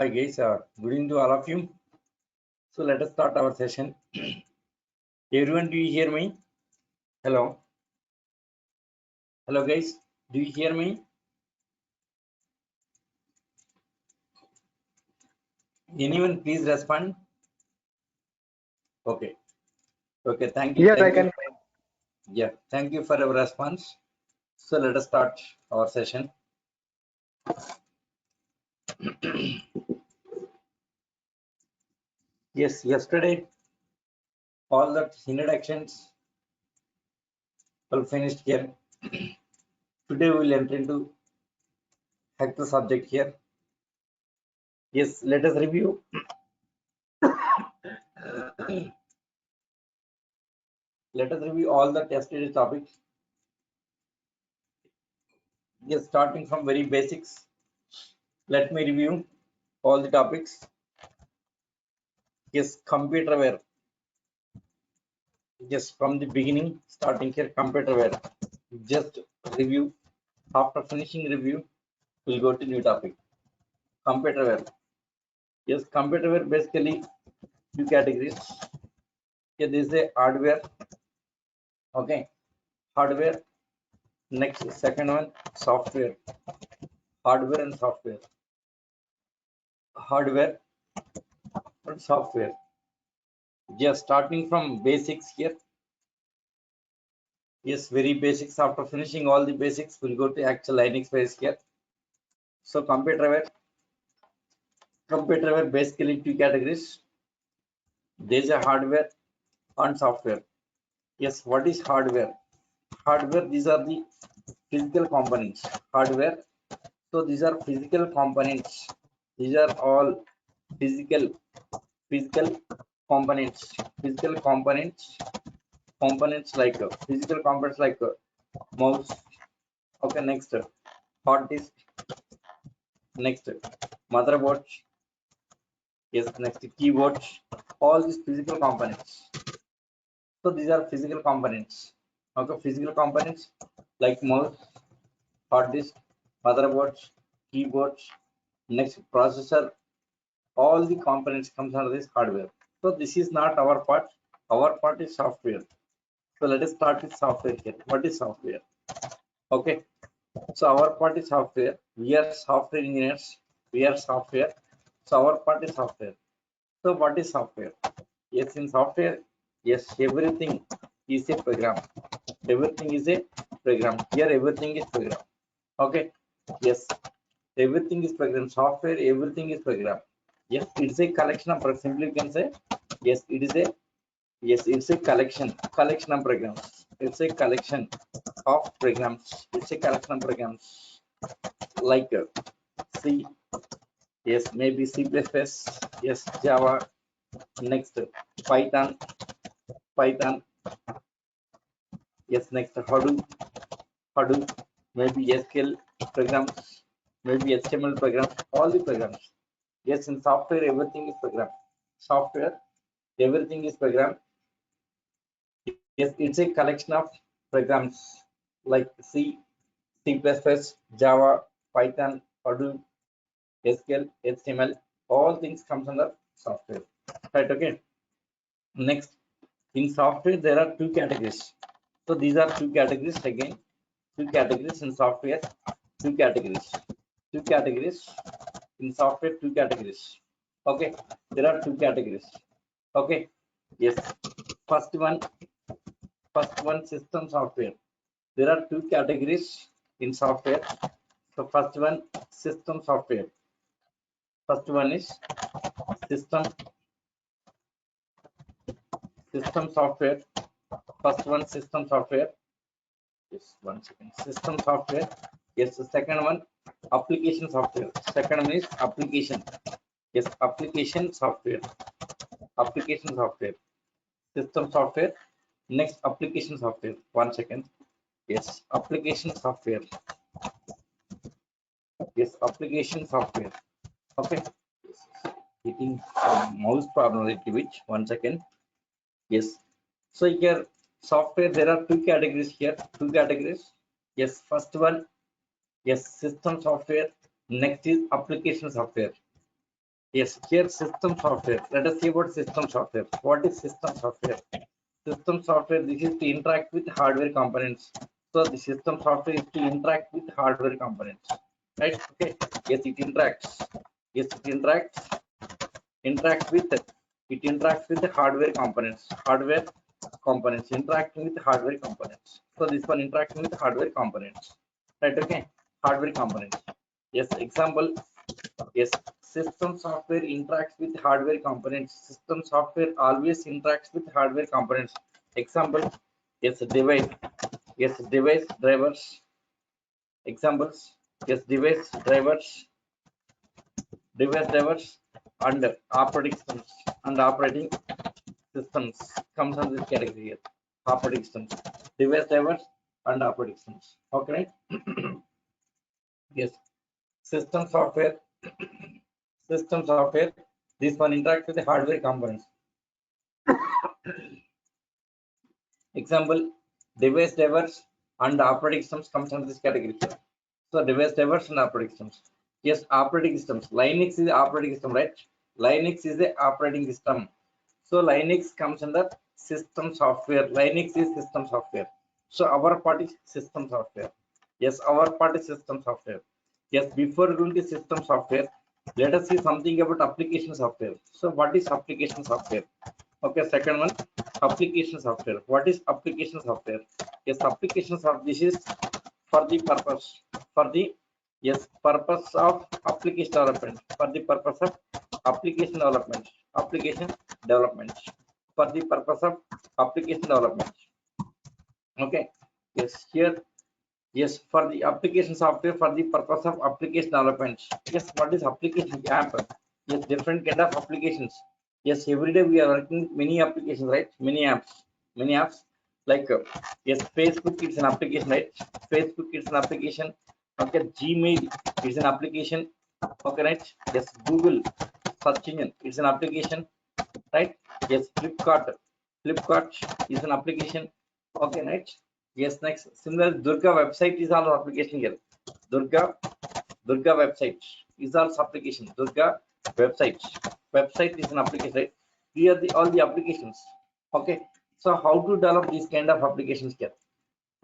Hi guys, good evening to all of you. So let us start our session. Everyone, do you hear me? Hello, hello guys, do you hear me? Anyone, please respond. Okay, okay, thank you, Yes, I thank you. can. Yeah, thank you for your response. So let us start our session. Yes, yesterday all the introductions were finished here. Today we will enter into hack the subject here. Yes, let us review. Let us review all the tested topics. Yes, starting from very basics. Let me review all the topics. Yes, computerware. Yes, from the beginning, starting here, computerware. Just review. After finishing review, we'll go to new topic. Computerware. Yes, computerware basically two categories. Here this is a hardware. Okay, hardware. Next, second one, software. Hardware and software. Hardware and software. Just starting from basics here. Yes, very basics. After finishing all the basics, we'll go to actual UNIX phase here. So computerware basically two categories. There is a hardware and software. Yes, what is hardware? Hardware, these are the physical components. Hardware, so these are physical components. These are all physical components. Physical components like physical components like mouse. Okay, next hard disk. Next motherboard. Yes, next keyboard. All these physical components. So these are physical components. Okay, physical components like mouse, hard disk, motherboards, keyboards, next processor. All the components comes under this hardware. So this is not our part. Our part is software. So let us start with software here. What is software? Okay. So our part is software. We are software engineers. We are software. So our part is software. So what is software? Yes, in software, yes, everything is a program. Everything is a program. Here, everything is program. Okay. Yes, everything is program. Software, everything is program. Yes, it's a collection of programs. Simply you can say, yes, it is a it's a collection of programs. It's a collection of programs. It's a collection of programs like C, yes, maybe C++, yes, Java, next Python, Python, yes, next Hadoop, maybe SQL programs, maybe HTML programs, all the programs. Yes, in software, everything is program. Software, everything is program. Yes, it's a collection of programs like C, C++, Java, Python, Hadoop, SQL, HTML, all things comes under software. Right, okay. Next, in software, there are two categories. So these are two categories again. Two categories in software, two categories. Two categories in software, two categories. Okay, there are two categories. Okay, yes. First one, system software. There are two categories in software. So first one, system software. First one is system software. First one, system software. Yes, one second. System software. Yes, the second one, application software. Second one is application. Yes, application software. Application software. System software. Next, application software. One second. Yes, application software. Yes, application software. Okay. Yes, hitting mouse problem a little bit. One second. Yes. So here, software, there are two categories here. Two categories. Yes, first one, yes, system software. Next is application software. Yes, here system software. Let us see about system software. What is system software? System software, this is to interact with hardware components. So the system software is to interact with hardware components. Right? Okay. Yes, it interacts. Yes, it interacts with the hardware components. Hardware components interacting with hardware components. So this one interacting with hardware components. Right? Okay. Hardware components. Yes, example. Yes, system software interacts with hardware components. System software always interacts with hardware components. Example, yes, device. Yes, device drivers. Examples, yes, device drivers, and operating systems comes under this category here. Operating systems, device drivers, and operating systems. Okay, yes, system software. System software. This one interacts with the hardware components. Example, device drivers and operating systems comes under this category here. So device drivers and operating systems. Yes, operating systems. Linux is the operating system, right? Linux is the operating system. So Linux comes under system software. Linux is system software. So our part is system software. Yes, our part is system software. Yes, before going to system software, let us see something about application software. So what is application software? Okay, second one, application software. What is application software? Yes, applications of this is for the purpose, for the purpose of application development, for the purpose of application development, application development, for the purpose of application development. Okay, yes, here, yes, for the application software for the purpose of application development. Yes, what is application app? Yes, different kind of applications. Yes, every day we are working with many applications, right? Many apps. Like yes, Facebook is an application, right? Facebook is an application. Okay, Gmail is an application. Okay, right? Yes, Google search engine is an application, right? Yes, Flipkart is an application. Okay, right? Yes, next. Similar Durga website is also application here. Durga Durga website is also application. Durga website. Website is an application, right? Here the all the applications. Okay. So how to develop these kind of applications here?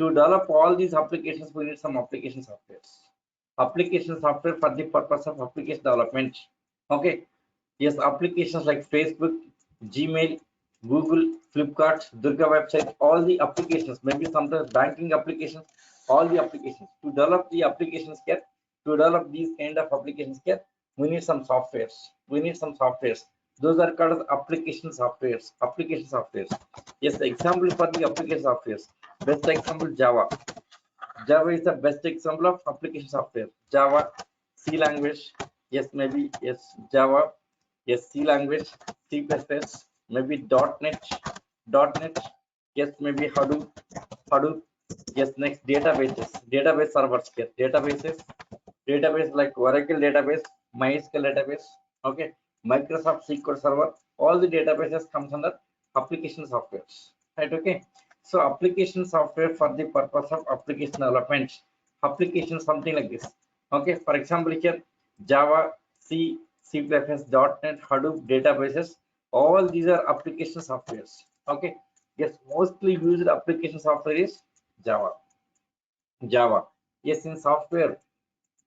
To develop all these applications, we need some application software. Application software for the purpose of application development. Okay. Yes, applications like Facebook, Gmail, Google, Flipkart, Durga website, all the applications, maybe sometimes banking applications, all the applications. To develop the applications here, to develop these kind of applications here, we need some softwares. We need some softwares. Those are called as application softwares. Application softwares. Yes, the example for the application softwares. Best example Java. Java is the best example of application software. Java, C language, yes, maybe yes, Java, yes, C language, C++, maybe .NET, yes, maybe Hadoop, yes, next database servers here, database like Oracle database, MySQL database, okay, Microsoft SQL Server, all the databases comes under application softwares, right? Okay, so application software for the purpose of application development, application something like this. Okay, for example here Java, C, C++, .NET, Hadoop databases, all these are application softwares. Okay, yes, mostly used application software is Java. Yes, in software,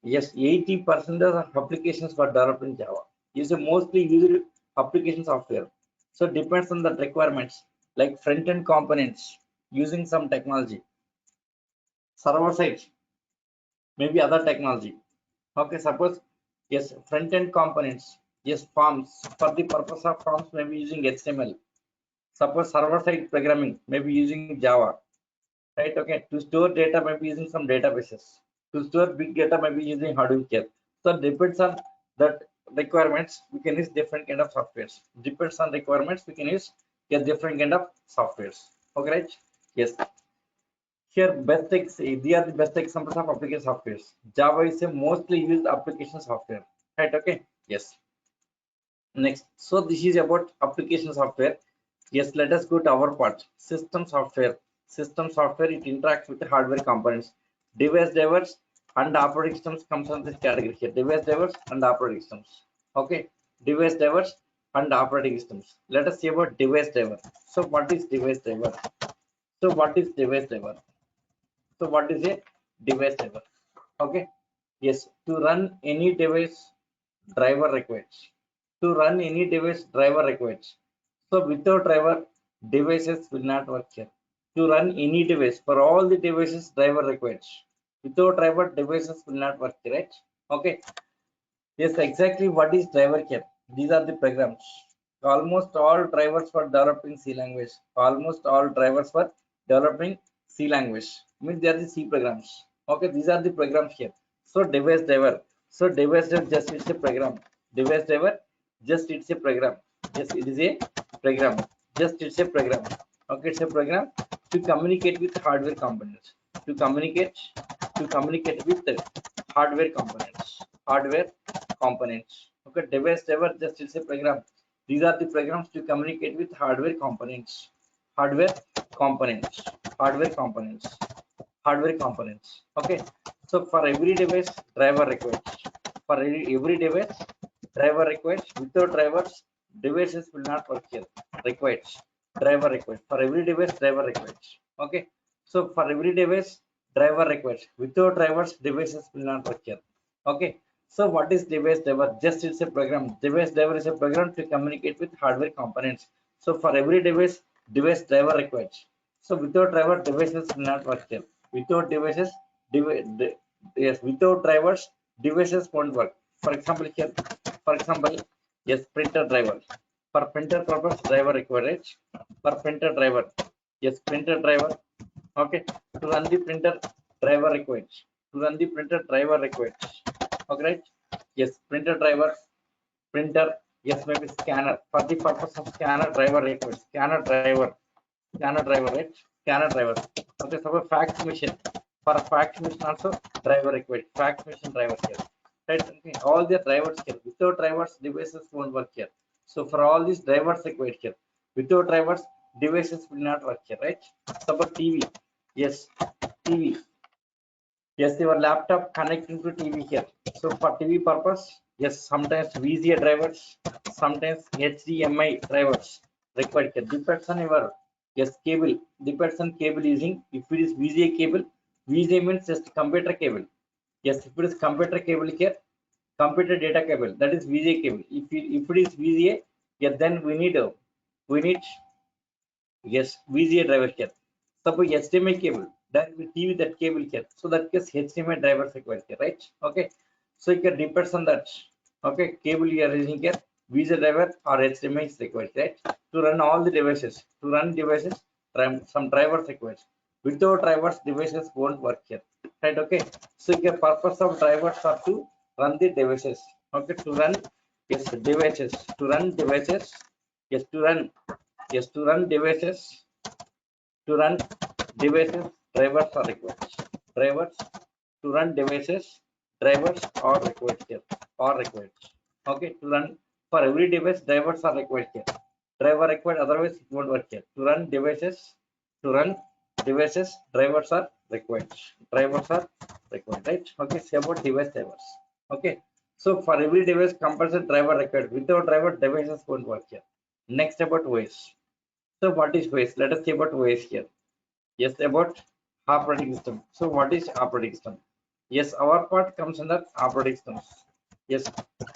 yes, 80% of applications were developed in Java. Is a mostly used application software. So depends on the requirements, like front-end components using some technology, server side, maybe other technology. Okay, suppose yes, front-end components, yes, forms for the purpose of forms, maybe using HTML. Suppose server side programming, maybe using Java, right? Okay, to store data, maybe using some databases. To store big data, maybe using Hadoop here. So depends on that requirements, we can use different kind of softwares. Depends on requirements, we can use different kind of softwares. Okay, right? Yes. Here, they are the best examples of application softwares. Java is a mostly used application software, right? Okay. Yes. Next, so this is about application software. Yes, let us go to our part. System software. System software, it interacts with the hardware components. Device drivers and operating systems comes on this category here. Device drivers and operating systems. Okay. device drivers and operating systems. Let us see about device driver. So what is device driver? So what is device driver? So what is a device driver? Okay. Yes, to run any device, driver requires. To run any device, driver requires. So without driver, devices will not work here. To run any device, for all the devices, driver requires. Without driver, devices will not work, right? Okay. Yes, exactly what is driver here. These are the programs. Almost all drivers for developing C language. Almost all drivers for developing C language. Means they are the C programs. Okay, these are the programs here. So device driver. So device driver just it's a program. Device driver just it's a program. Yes, it is a program. Just it's a program. Okay, it's a program to communicate with hardware components. To communicate with the hardware components. Hardware components. Okay, device driver just is a program. These are the programs to communicate with hardware components. Hardware components. Hardware components. Hardware components. Okay. So for every device, driver requires. For every device, driver requires. Without drivers, devices will not work here. Requires. Driver requires. For every device, driver requires. Okay. So for every device, driver requires. Without drivers, devices will not work here. Okay. So what is device driver? Just it's a program. Device driver is a program to communicate with hardware components. So for every device, device driver requires. So without driver, devices will not work here. Without devices, yes, without drivers, devices won't work. For example, here, for example, yes, printer driver. For printer purpose, driver required. For printer driver, yes, printer driver. Okay, to run the printer, driver required. To run the printer, driver required. Okay, right? Yes, printer driver, printer, yes, maybe scanner. For the purpose of scanner, driver required. Scanner driver, right? Scanner driver. Okay, so fax machine. For fax machine also, driver required. Fax machine driver here. Right? Okay, all the drivers here. Without drivers, devices won't work here. So for all these drivers required here. Without drivers, devices will not work here, right? Suppose TV. Yes, TV. Yes, your laptop connecting to TV here. So for TV purpose, yes, sometimes VGA drivers, sometimes HDMI drivers required here. Depends on your yes cable. Depends on cable using. If it is VGA cable, VGA means just computer cable. Yes, if it is computer cable here, computer data cable, that is VGA cable. If it is VGA, yeah, then we need yes VGA driver here. Suppose HDMI cable, then we TV that cable here. So that case HDMI drivers required here, right? Okay. So it can depends on that. Okay, cable you are using here, VGA driver or HDMI is required, right? To run all the devices. To run devices, some drivers required. Without drivers, devices won't work here. Right? Okay. So the purpose of drivers are to run the devices. Okay, to run yes devices. To run devices. Yes, to run yes to run devices. To run devices, drivers are required. Drivers to run devices, drivers are required here. Are required. Okay, to run for every device, drivers are required here. Driver required, otherwise it won't work here. To run devices, drivers are required. Drivers are required, right? Okay, say about device drivers. Okay, so for every device, compulsory driver required. Without driver, devices won't work here. Next about OS. So what is OS? Let us see about OS here. Yes, about operating system. So what is operating system? Yes, our part comes under operating systems. Yes,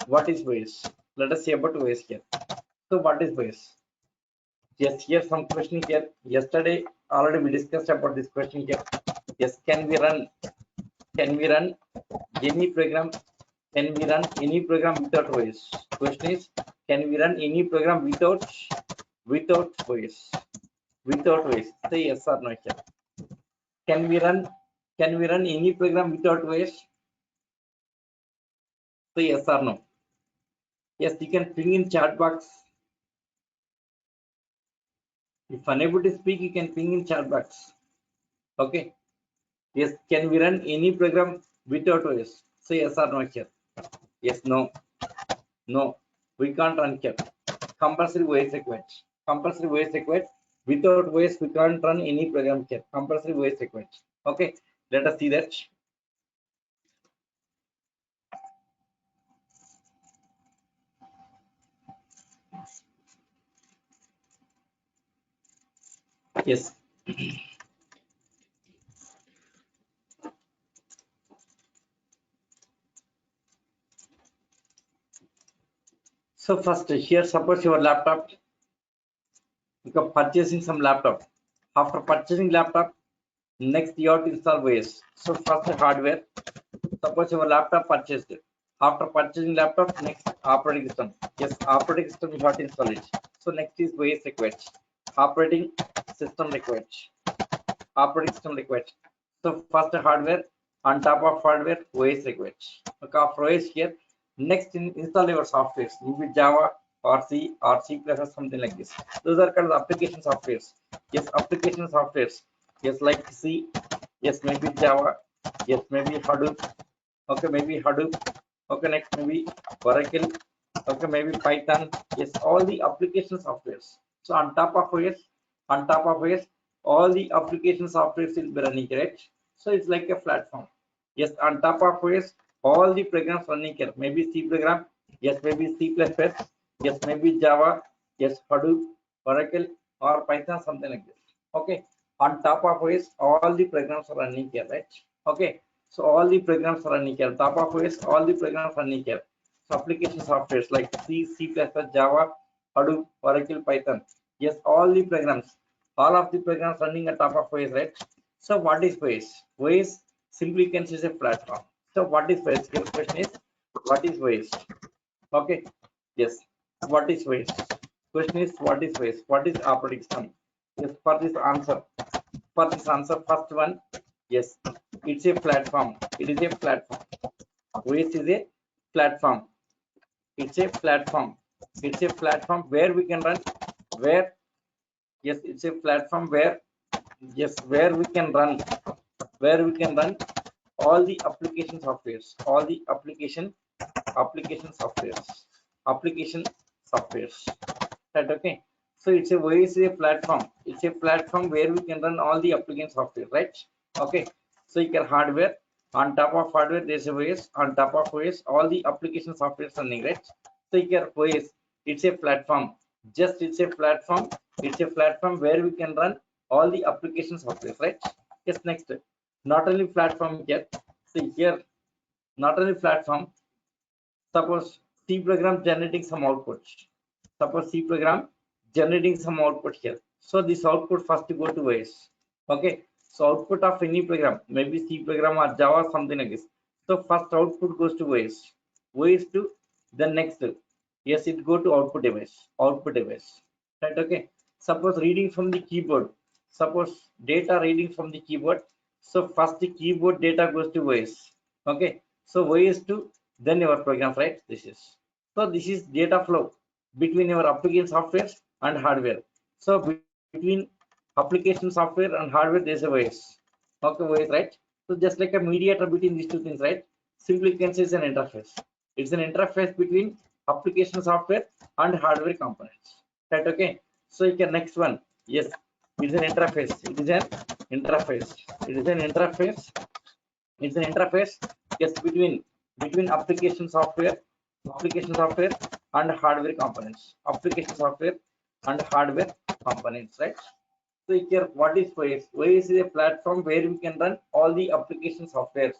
what is OS? Let us see about OS here. So what is OS? Yes, here some question here. Yesterday already we discussed about this question here. Yes, can we run any program? Can we run any program without OS? Question is, can we run any program without OS? Without OS? Say yes or no here. Can we run any program without OS? Say yes or no. Yes, you can ping in chat box. If unable to speak, you can ping in chat box. Okay. Yes, can we run any program without OS? Say yes or no here. Yes, no. No. We can't run here. Compulsory OS required. Compulsory OS required. Without OS, we can't run any program here. Compulsory OS required. Okay. Let us see that. Yes. So first here, suppose your laptop, you are purchasing some laptop. After purchasing laptop, next you have to install OS. So first hardware. Suppose your laptop purchased. After purchasing laptop, next operating system. Yes, operating system you have to install it. So next is OS required. Operating system required. Operating system required. So first hardware, on top of hardware, OS required. Okay, after OS here, next install your softwares, maybe Java or C or C plus or something like this. Those are called application softwares. Yes, application softwares. Yes, like C. Yes, maybe Java. Yes, maybe Hadoop. Okay, maybe Hadoop. Okay, next maybe Oracle. Okay, maybe Python. Yes, all the application softwares. So on top of OS, all the application softwares will be running, right? So it's like a platform. Yes, on top of OS, all the programs running here. Maybe C program. Yes, maybe C++. Yes, maybe Java. Yes, Hadoop, Oracle, or Python, something like this. Okay, on top of OS, all the programs are running here, right? Okay, so all the programs are running here. Top of OS, all the programs are running here. So application softwares like C, C++, Java, Hadoop, Oracle, Python. Yes, all of the programs running at top of OS, right? So what is OS? OS simply consists a platform. So what is OS? The question is, what is OS? Okay, yes, what is OS? Question is, what is OS? What is operating system? Yes, for this answer, first one, yes, it's a platform. It is a platform. OS is a platform. It's a platform. It's a platform where we can run, where, yes, it's a platform where, yes, where we can run all the application softwares, all the application softwares, right? Okay, so it's a way, it's a platform. It's a platform where we can run all the application software, right? Okay, so you can hardware, on top of hardware there's a OS, on top of OS all the application software running, right? So you can OS, it's a platform. Just it's a platform where we can run all the application software, right? Yes, next, not only platform here. See here, not only platform. Suppose C program generating some output. Suppose C program generating some output here. So this output first go to OS. Okay. So output of any program, maybe C program or Java, something like this. So first output goes to OS. OS to the next. Yes, it go to output device. Output device. Right. Okay. Suppose reading from the keyboard. Suppose data reading from the keyboard. So first the keyboard data goes to OS. Okay. So OS to then your program, right? This is data flow between your application software and hardware. So between application software and hardware there's a OS. Okay, OS, right? So just like a mediator between these two things, right? Simply can say it's an interface. It's an interface between application software and hardware components, right? Okay, so you can next one. Yes, it's an interface. It's an interface. Yes, between application software and hardware components. Application software and hardware components, right? So here, what is OS? OS is a platform where we can run all the application softwares,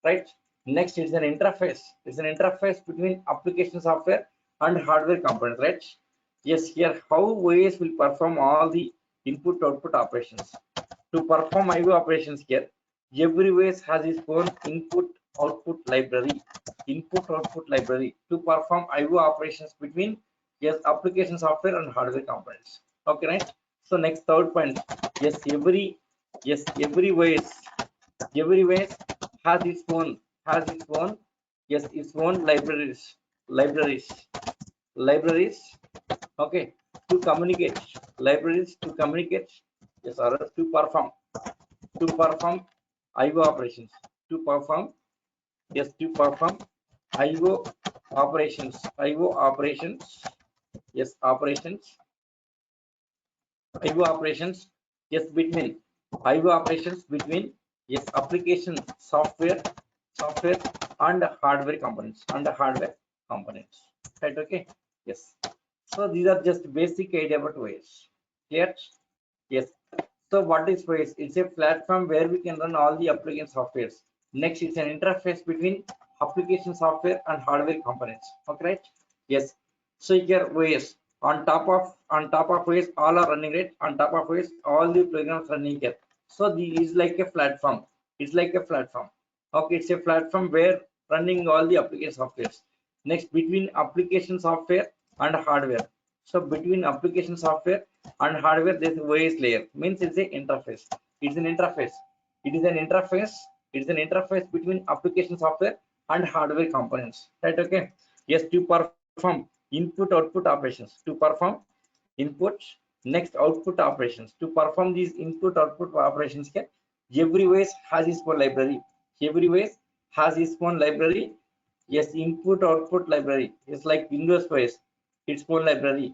right? Next, it's an interface. It's an interface between application software and hardware components, right? Yes, here how OS will perform all the input-output operations. To perform IO operations here, every OS has its own input-output library. Input-output library to perform IO operations between, yes, application software and hardware components. Okay, right? So next, third point. Yes, every OS has its own yes, its own libraries, okay, to communicate, yes, or else to perform IO operations, to perform yes, to perform IO operations, yes, IO operations, yes, between IO operations between, yes, application software and hardware components, right? Okay, yes. So these are just basic idea about OS. Clear? Yes. So what is OS? It's a platform where we can run all the application softwares. Next, it's an interface between application software and hardware components. Okay, right? Yes. So here OS on top of OS all are running, right? On top of OS all the programs running here. So this is like a platform. It's like a platform. Okay, it's a platform where running all the application softwares. Next, between application software and hardware. So between application software and hardware, there's OS layer. Means it's an interface. It's an interface. It is an interface. It's an interface between application software and hardware components. Right? Okay. Yes, to perform input-output operations. To perform input, next output operations. To perform these input-output operations, every OS has its own library. Every OS has its own library. Yes, input-output library. It's like Windows OS, its own library.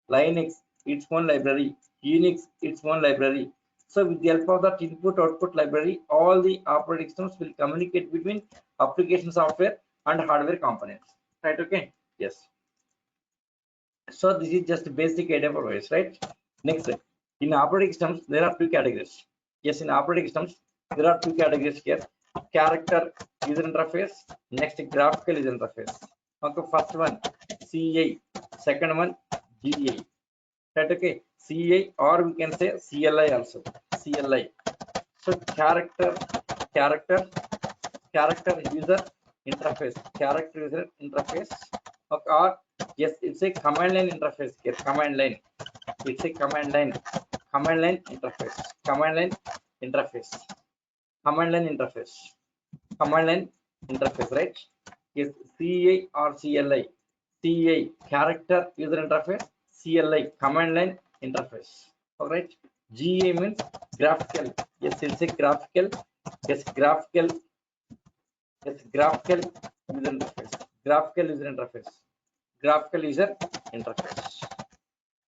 Linux, its own library. Unix, its own library. So with the help of that input output library, all the operating systems will communicate between application software and hardware components. Right? Okay. Yes. So this is just basic idea for OS, right? Next, in operating systems, there are two categories. Yes, in operating systems, there are two categories here. Character user interface, next graphical user interface. Okay, first one CA, second one GA. Right? Okay, CA or we can say CLI also. CLI. So character user interface, character user interface. Okay, or yes, it's a command line interface here. Command line. It's a command line interface. Command line interface. Command line interface. Command line interface, right? Yes, CA or CLI. CA character user interface. CLI command line interface. All right. GA means graphical. Yes, it's a graphical. Yes, graphical. Yes, graphical user interface. Graphical user interface. Graphical user interface.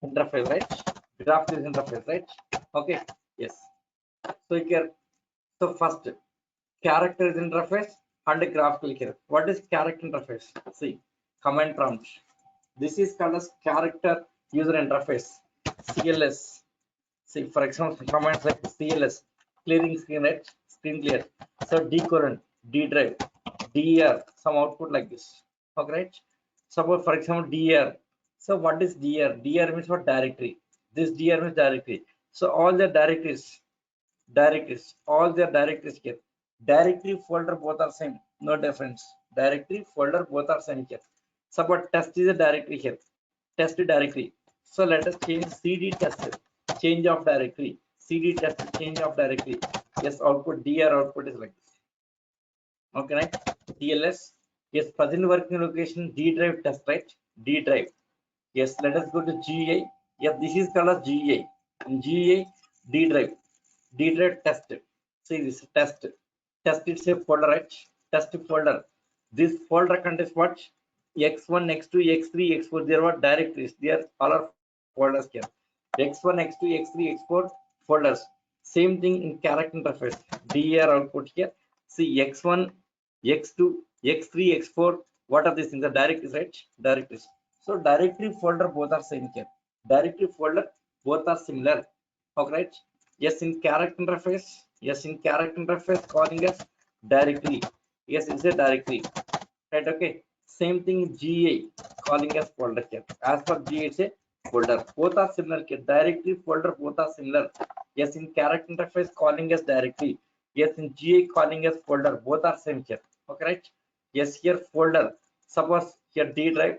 Interface, right? Graphical user interface, right? Okay. Yes. So here, so first character user interface and graphical here. What is character interface? See, command prompt. This is called as character user interface. CLS. See, for example, commands like CLS, clearing screen, right? Screen clear. So D colon, D drive, DR, some output like this. Okay, right? Suppose, for example, DR. So what is DR? DR means what? Directory. This DR means directory. So all the directories, all their directories here. Directory folder both are same, no difference. Directory folder both are same here. Suppose test is a directory here. Test directory. So let us change CD test, change of directory. CD test, change of directory. Yes, output DR output is like this. Okay, right? TLS. Yes, present working location D drive test, right? D drive. Yes, let us go to GA. Yeah, this is called as GA. In GA, D drive. D drive test. See this test. Test it's a folder, right? Test folder. This folder contains what? X1, X2, X3, X4. There are directories. There all are folders here. X1, X2, X3, X4 folders. Same thing in character interface. DR output here. See X1, X2, X3, X4. What are these things? The directories, right? Directories. So directory folder both are same here. Directory folder both are similar. Okay, right? Yes, in character interface. Yes, in character interface calling as directory. Yes, it's a directory. Right? Okay. Same thing in GA calling as folder here. As for GA, it's a folder. Both are similar here. Directory folder both are similar. Yes, in character interface calling as directory. Yes, in GA calling as folder. Both are same here. Okay, right? Yes, here folder. Suppose here D drive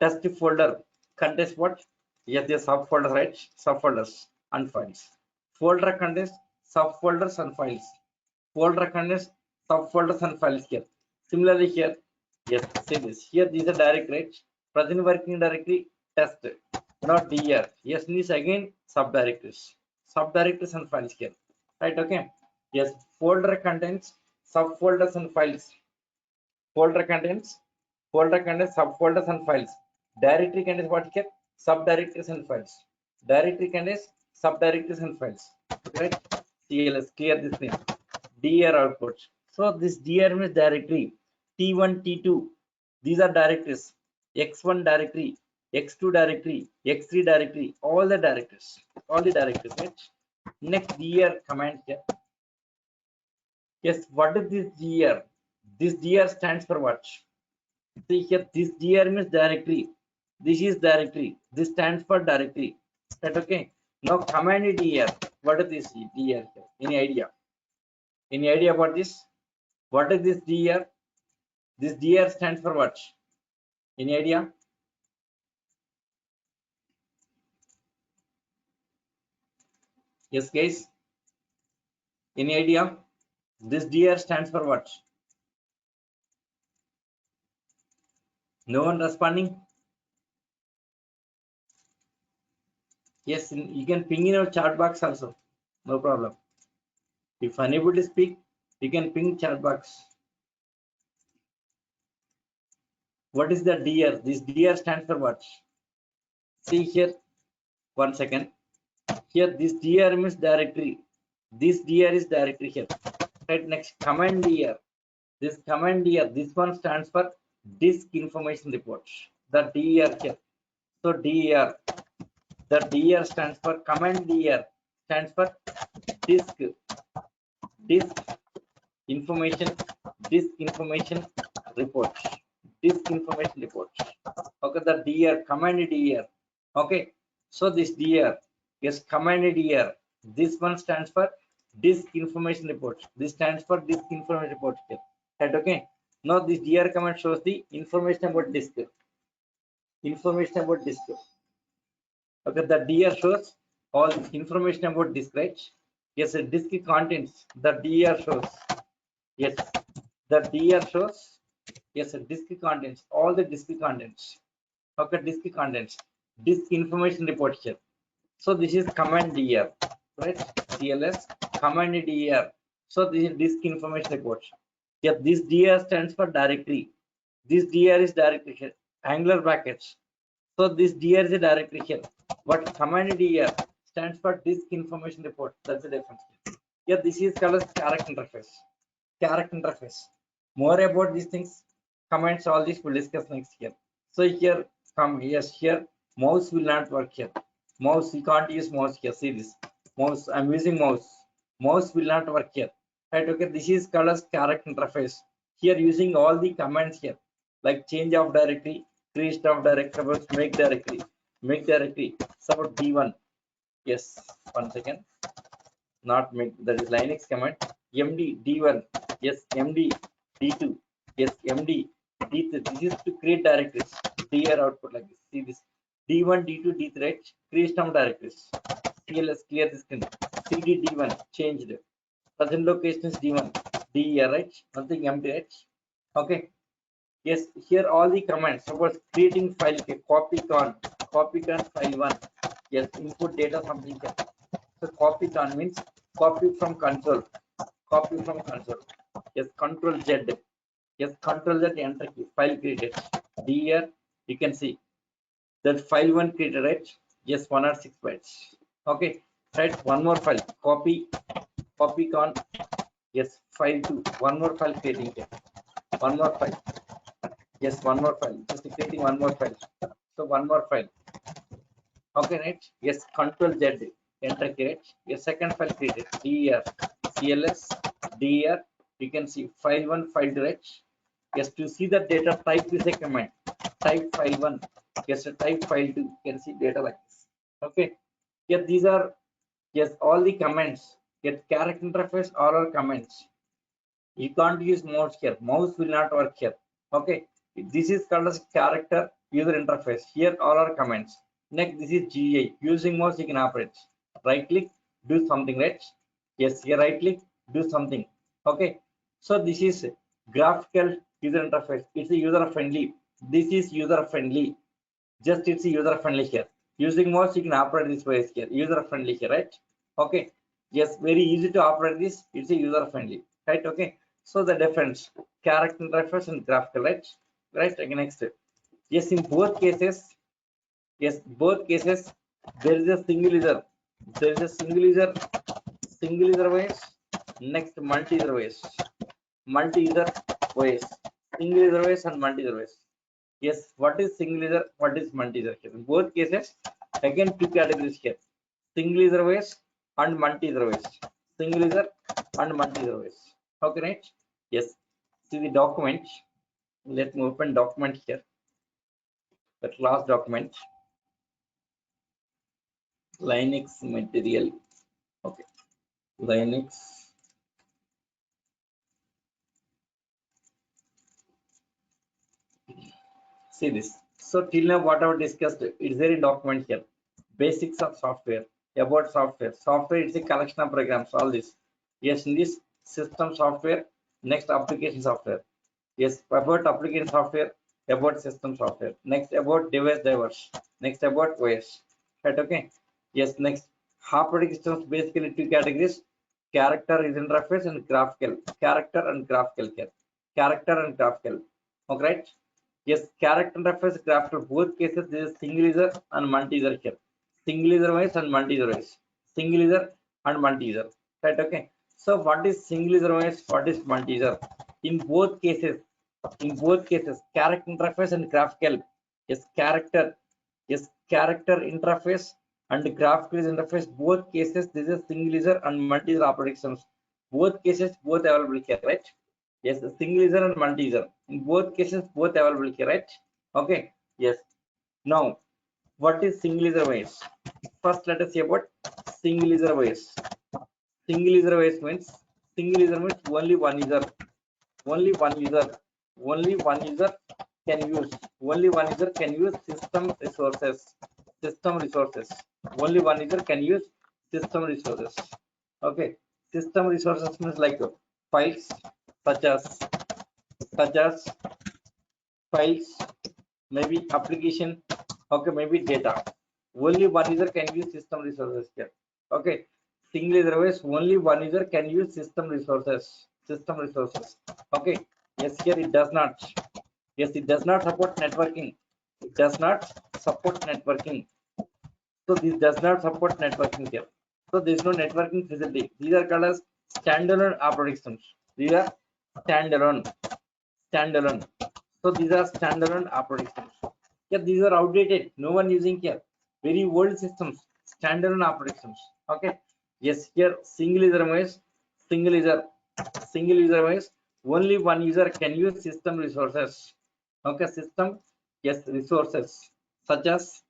test folder contains what? Yes, the subfolders, right? Subfolders and files. Folder contains subfolders and files. Folder contains subfolders and files here. Similarly here, yes, see this. Here these are directory, present working directory test, not DR. Yes, this again subdirectories. Subdirectories and files here. Right, okay. Yes, folder contains subfolders and files. Folder contains subfolders and files. Directory contains what here? Subdirectories and files. Directory contains subdirectories and files. Right? CLS, clear this thing. DR output. So this DR means directory. T1, T2. These are directories. X1 directory, X2 directory, X3 directory. All the directories. All the directories. Right? Next dir command here. Yes, what is this dir? This dir stands for what? See here, this dir means directory. This is directory. This stands for directory. Right, okay. Now command dir. What is this dir here? Any idea? Any idea about this? What is this dir? This dir stands for what? Any idea? Yes, guys. Any idea? This dir stands for what? No one responding? Yes, you can ping in our chat box also. No problem. If unable to speak, you can ping chat box. What is the dir? This dir stands for what? See here, 1 second. Here, this dir means directory. This dir is directory here. Right, next command dir. This command dir, this one stands for disk information report. The dir here. So dir, the dir stands for command dir stands for disk information report. Disk information report. Okay, the dir command dir. Okay, so this dir, yes, command dir, this one stands for disk information report. This stands for disk information report here. Right, okay. Now this dir command shows the information about disk. Information about disk. Okay, the dir shows all information about disk, right? Yes, the disk contents, the dir shows. Yes, the dir shows. Yes, the disk contents, all the disk contents. Okay, disk contents, disk information report here. So this is command dir, right? CLS command dir. So this is disk information report. Yeah, this dir stands for directory. This dir is directory here. Angular brackets. So this dir is a directory here. But command dir stands for disk information report. That's the difference. Yeah, this is called as character interface. Character interface. More about these things, comments, all this we'll discuss next here. So here, come, yes, here mouse will not work here. Mouse, you can't use mouse here. See this mouse, I'm using mouse. Mouse will not work here. Right, okay. This is called as character interface. Here using all the commands here, like change of directory, create of directory, make directory, support d1. Yes, 1 second. Not make, that is Linux command. Md d1, yes, md d2, yes, md d3. This is to create directories. Dir output like this. See this d1 d2 d3, right? Create some directories. CLS clear this screen. cd d1 changed. Present location is d1 dir, right? Nothing empty, right? Okay. Yes, here all the commands. Suppose creating file, okay, copy con file 1. Yes, input data something here. So copy con means copy from console. Copy from console. Yes, control Z. Yes, control Z, enter key. File created. Here you can see that file 1 created, right? Yes, 106 bytes. Okay, right. One more file. Copy con. Yes, file 2. One more file creating here. One more file. Yes, one more file. Just creating one more file. So one more file. Okay, right? Yes, control Z. Enter create. Yes, second file created. Dir CLS dir. You can see file 1 file direct. Yes, to see the data type is a command. Type file 1. Yes, type file 2. You can see data like this. Okay. Yes, these are, yes, all the commands. Get character interface, all are commands. You can't use mouse here. Mouse will not work here. Okay. This is called as character user interface. Here all are commands. Next, this is GUI. Using mouse you can operate. Right click, do something, right? Yes, here right click, do something. Okay. So this is graphical user interface. It's a user friendly. This is user friendly. Just it's a user friendly here. Using mouse you can operate this way here. User friendly here, right? Okay. Yes, very easy to operate this. It's a user friendly, right? Okay. So the difference, character interface and graphical, right? Right. Again, next. Yes, in both cases, yes, both cases there is a single user. There is a single user OS. Next, multi-user OS. Multi-user OS. Single user OS and multi-user OS. Yes, what is single user? What is multi-user? In both cases, again two categories here. Single user OS and multi-service. Single user and multi-service. Okay, right? Yes. See the document. Let me open document here. The class document. Linux material. Okay. Linux. See this. So till now whatever discussed, it's there in document here. Basics of software. About software. Software is a collection of programs. All this. Yes, in this system software. Next application software. Yes, about application software. About system software. Next about device drivers. Next about OS. Right? Okay. Yes. Next operating systems basically two categories: character user interface and graphical. Character and graphical here. Character and graphical. Okay. Right? Yes, character interface graphical. Both cases there is single user and multi-user here. Single user wise and multi-user wise. Single user and multi-user. Right? Okay. So what is single user wise? What is multi-user? In both cases, character interface and graphical. Yes, character interface and graphical interface. Both cases, this is single user and multi-user operations. Both cases, both available here, right? Yes, single user and multi-user. In both cases, both available here, right? Okay. Yes. Now, what is single user wise? First, let us see about single user wise. Single user wise means only one user, only one user, only one user can use, only one user can use system resources. System resources. Only one user can use system resources. Okay. System resources means like files such as such as files, maybe application, okay, maybe data. Only one user can use system resources here. Okay, single user wise only one user can use system resources. System resources. Okay. Yes, here it does not. Yes, it does not support networking. It does not support networking. So this does not support networking here. So there is no networking facility. These are called as standalone operating systems. These are standalone. Standalone. So these are standalone operating systems. Yeah, these are outdated. No one using here. Very old systems. Standalone operating systems. Okay. Yes, here single user wise. Only one user can use system resources. Okay, system. Yes, resources such as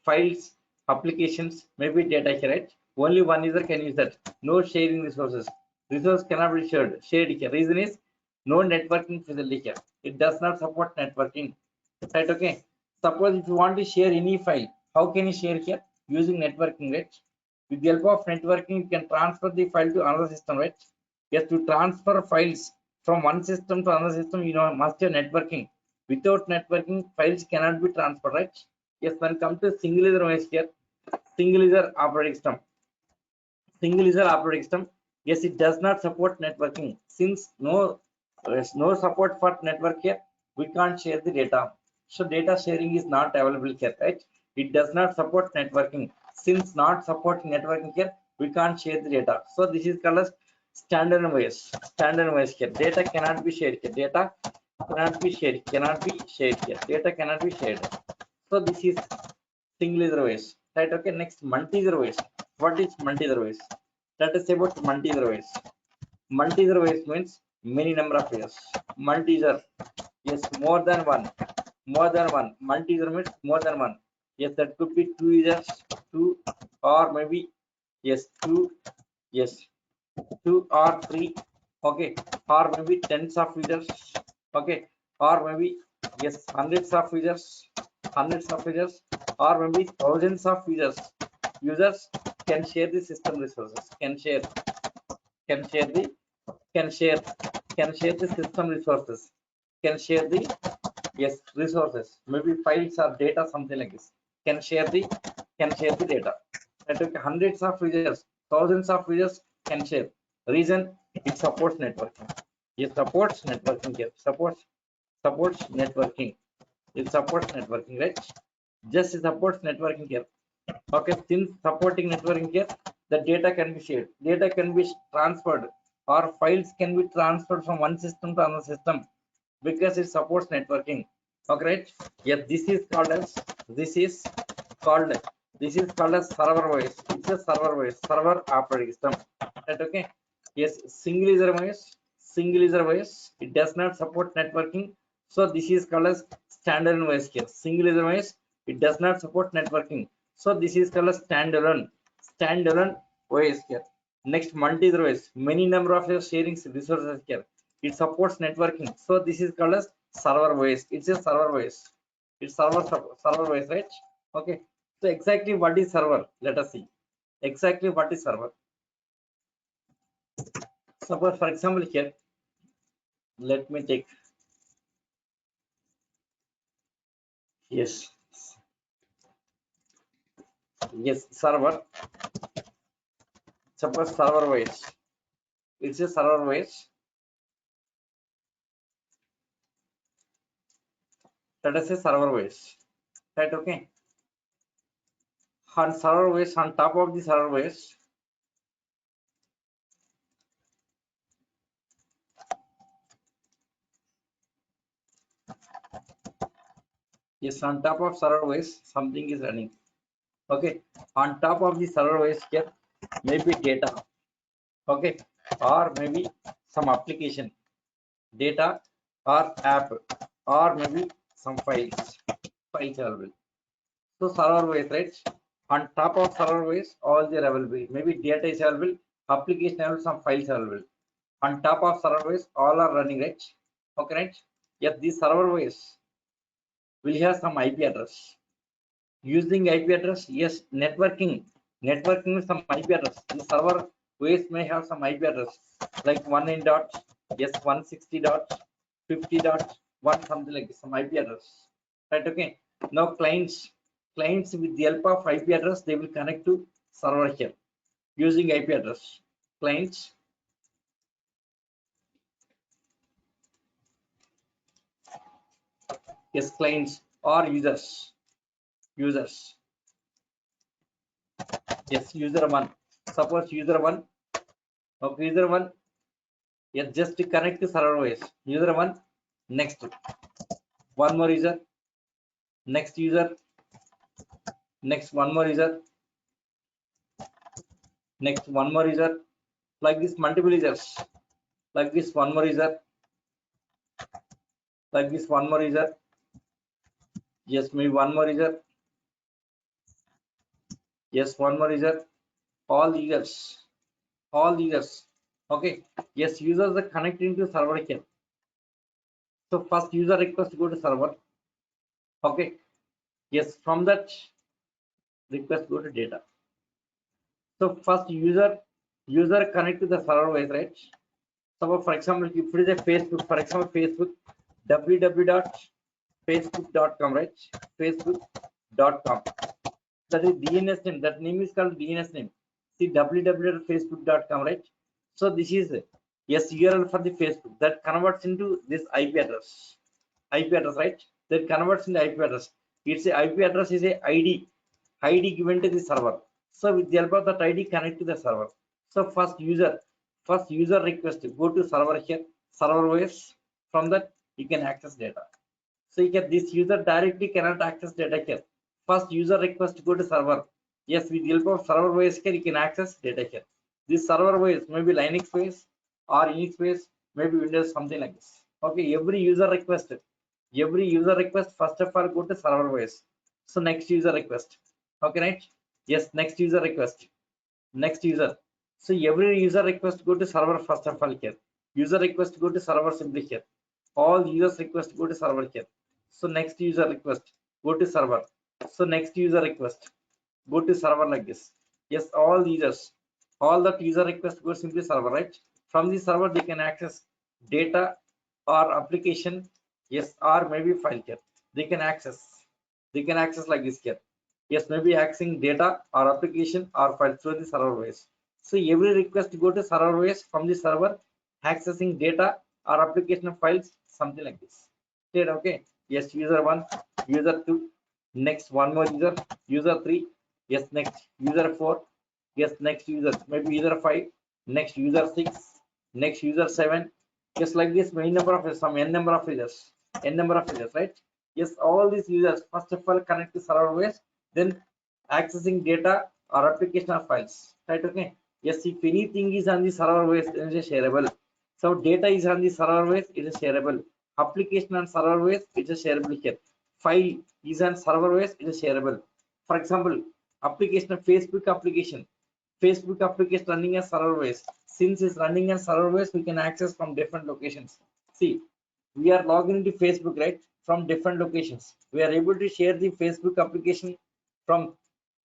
files, applications, maybe data here, right? Only one user can use that. No sharing resources. Resource cannot be shared. Shared here. Reason is no networking facility here. It does not support networking. Right? Okay. Suppose if you want to share any file, how can you share here? Using networking, right? With the help of networking, you can transfer the file to another system, right? Yes, to transfer files from one system to another system, must have networking. Without networking, files cannot be transferred, right? Yes, when come to single user OS here, single user operating system. Single user operating system, yes, it does not support networking. Since there's no support for network here, we can't share the data. So data sharing is not available here, right? It does not support networking. Since not supporting networking here, we can't share the data. So this is called as standard OS. Standard OS here. Data cannot be shared here. Data cannot be shared. Cannot be shared here. Data cannot be shared. So this is single user OS, right? Okay. Next, multi-user OS. What is multi-user OS? Let us say about multi-user OS. Multi-user OS means many number of users. Multi-user, yes, more than one. More than one. Multi-user means more than one. Yes, that could be two users, two, or maybe yes, two, yes, two or three. Okay, or maybe tens of users. Okay, or maybe yes, hundreds of users, or maybe thousands of users. Users can share the system resources. Can share the can share can share the system resources. Can share the yes resources. Maybe files or data, something like this. Can share the data. I took hundreds of users, thousands of users can share. Reason, it supports networking. It supports networking here. Supports networking. It supports networking, right? Just it supports networking here. Okay, since supporting networking here, the data can be shared. Data can be transferred, or files can be transferred from one system to another system because it supports networking. Okay, right? Yes, this is called This is called as server OS. It's a server OS, server operating system. Right? Okay. Yes, single user OS, single user OS. It does not support networking. So this is called as standalone OS here. Single user OS. It does not support networking. So this is called as standalone OS here. Next, multi-user OS. Many number of your sharing resources here. It supports networking. So this is called as server OS. It's a server OS. It's server OS, right? Okay. So exactly what is server? Let us see. Exactly what is server? Suppose for example here, let me take, yes, server. Suppose server OS. It's a server OS. Let us say server OS. Right? Okay. On server OS, on top of the server OS, yes, on top of server OS, something is running. Okay. On top of the server OS here, maybe data. Okay. Or maybe some application, data or app, or maybe some files available. So server OS, right? On top of server OS, all they are available. Maybe data is available, application available, some files available. On top of server OS, all are running, right? Okay, right? Yes, this server OS will have some IP address. Using IP address, yes, networking with some IP address. The server OS may have some IP address like 1 dot, yes, 160 dot, 50 dot, 1 something like this, some IP address. Right? Okay. Now clients with the help of IP address, they will connect to server here using IP address. Clients, yes, clients or users, yes, user one. Suppose user one, okay, user one, yes, just to connect to server OS. User one, next one more user, next user, next one more user, next one more user, like this multiple users, like this one more user, like this one more user, yes, maybe one more user, yes, one more user, all users, okay, yes, users are connecting to server here. So first user request go to server, okay, yes, from that request go to data. So first user connect to the server wise, right? So for example, if it is a Facebook, for example, Facebook, www.facebook.com, right? Facebook.com. That is DNS name. That name is called DNS name. See www.facebook.com, right? So this is yes URL for the Facebook that converts into this IP address. Right? That converts into IP address. It's a IP address is a ID given to the server. So with the help of that ID, connect to the server. So first user request go to server here, server OS. From that you can access data. So you can, this user directly cannot access data here. First user request go to server. Yes, with the help of server OS here you can access data here. This server OS maybe Linux OS or Unix OS, maybe Windows, something like this. Okay, every user request first of all go to server OS. So next user request. Okay, right? Yes, next user request. Next user. So every user request go to server first of all here. User request go to server simply here. All users request go to server here. So next user request go to server. So next user request go to server like this. Yes, all users, all that user request go simply server, right? From the server they can access data or application, yes, or maybe file here. They can access like this here. Yes, maybe accessing data or application or file through the server OS. So every request go to server OS from the server, accessing data or application files, something like this. Clear? Okay. Yes, user one, user two, next one more user three, yes, next user four, yes, next user, maybe user five, next user six, next user seven, just like this, many number of some n number of users, right? Yes, all these users first of all connect to server OS, then accessing data or application or files, right? Okay. Yes, if anything is on the server base, it is shareable. So data is on the server base, it is shareable. Application on server base, it is shareable here. File is on server base, it is shareable. For example, application of Facebook application running as server base. Since it's running as server base, we can access from different locations. See, we are logging into Facebook, right? From different locations. We are able to share the Facebook application from,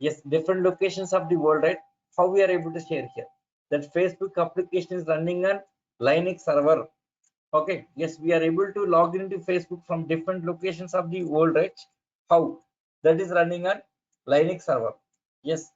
yes, different locations of the world, right? How we are able to share here? That Facebook application is running on Linux server. Okay, yes, we are able to log into Facebook from different locations of the world, right? How? That is running on Linux server. Yes,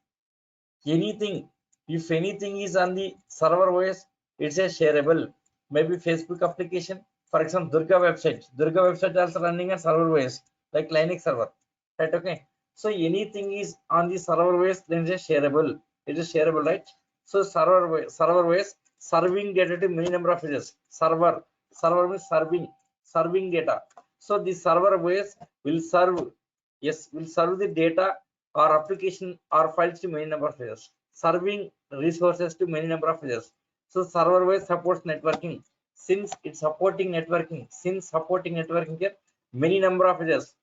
anything, if anything is on the server OS, it's a shareable. Maybe Facebook application, for example, Durga website also running on server OS like Linux server, right? Okay, so anything is on the server OS, then it's a shareable. It is shareable, right? So server OS serving data to many number of users. Server means serving data. So the server OS will serve, yes, will serve the data or application or files to many number of users, serving resources to many number of users. So server wise supports networking. Since supporting networking here, many number of users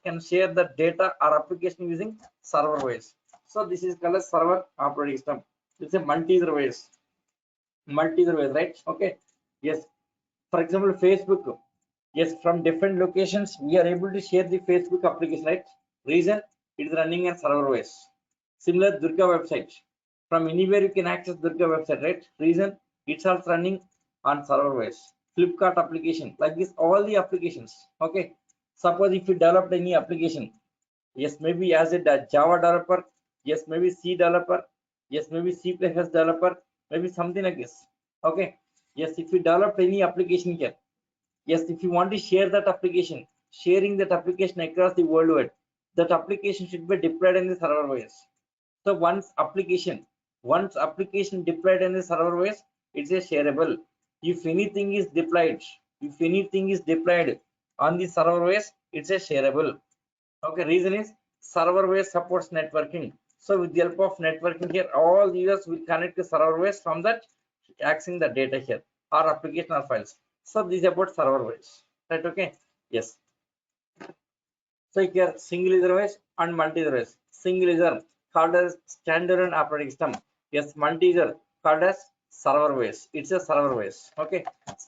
can share the data or application using server wise. So this is called as server operating system. It's a multi-user wise, right? Okay, yes. For example, Facebook, yes, from different locations we are able to share the Facebook application, right? Reason, it is running on server wise. Similar Durga website, from anywhere you can access Durga website, right? Reason, it's also running on server wise. Flipkart application, like this, all the applications. Okay, suppose if you developed any application, yes, maybe as a Java developer, yes, maybe C developer, yes, maybe C++ developer, maybe something like this. Okay, yes, if you develop any application here, yes, if you want to share that application, sharing that application across the worldwide, that application should be deployed in the server OS. So once application deployed in the server OS, it's a shareable. If anything is deployed, on the server OS, it's a shareable. Okay, reason is server OS supports networking. So with the help of networking here, all users will connect to server OS, from that accessing the data here or application or files. So this is about server OS, right? Okay, yes. So here single user OS and multi-user OS. Single user called as standalone operating system. Yes, multi-user called as server OS. It's a server OS. Okay,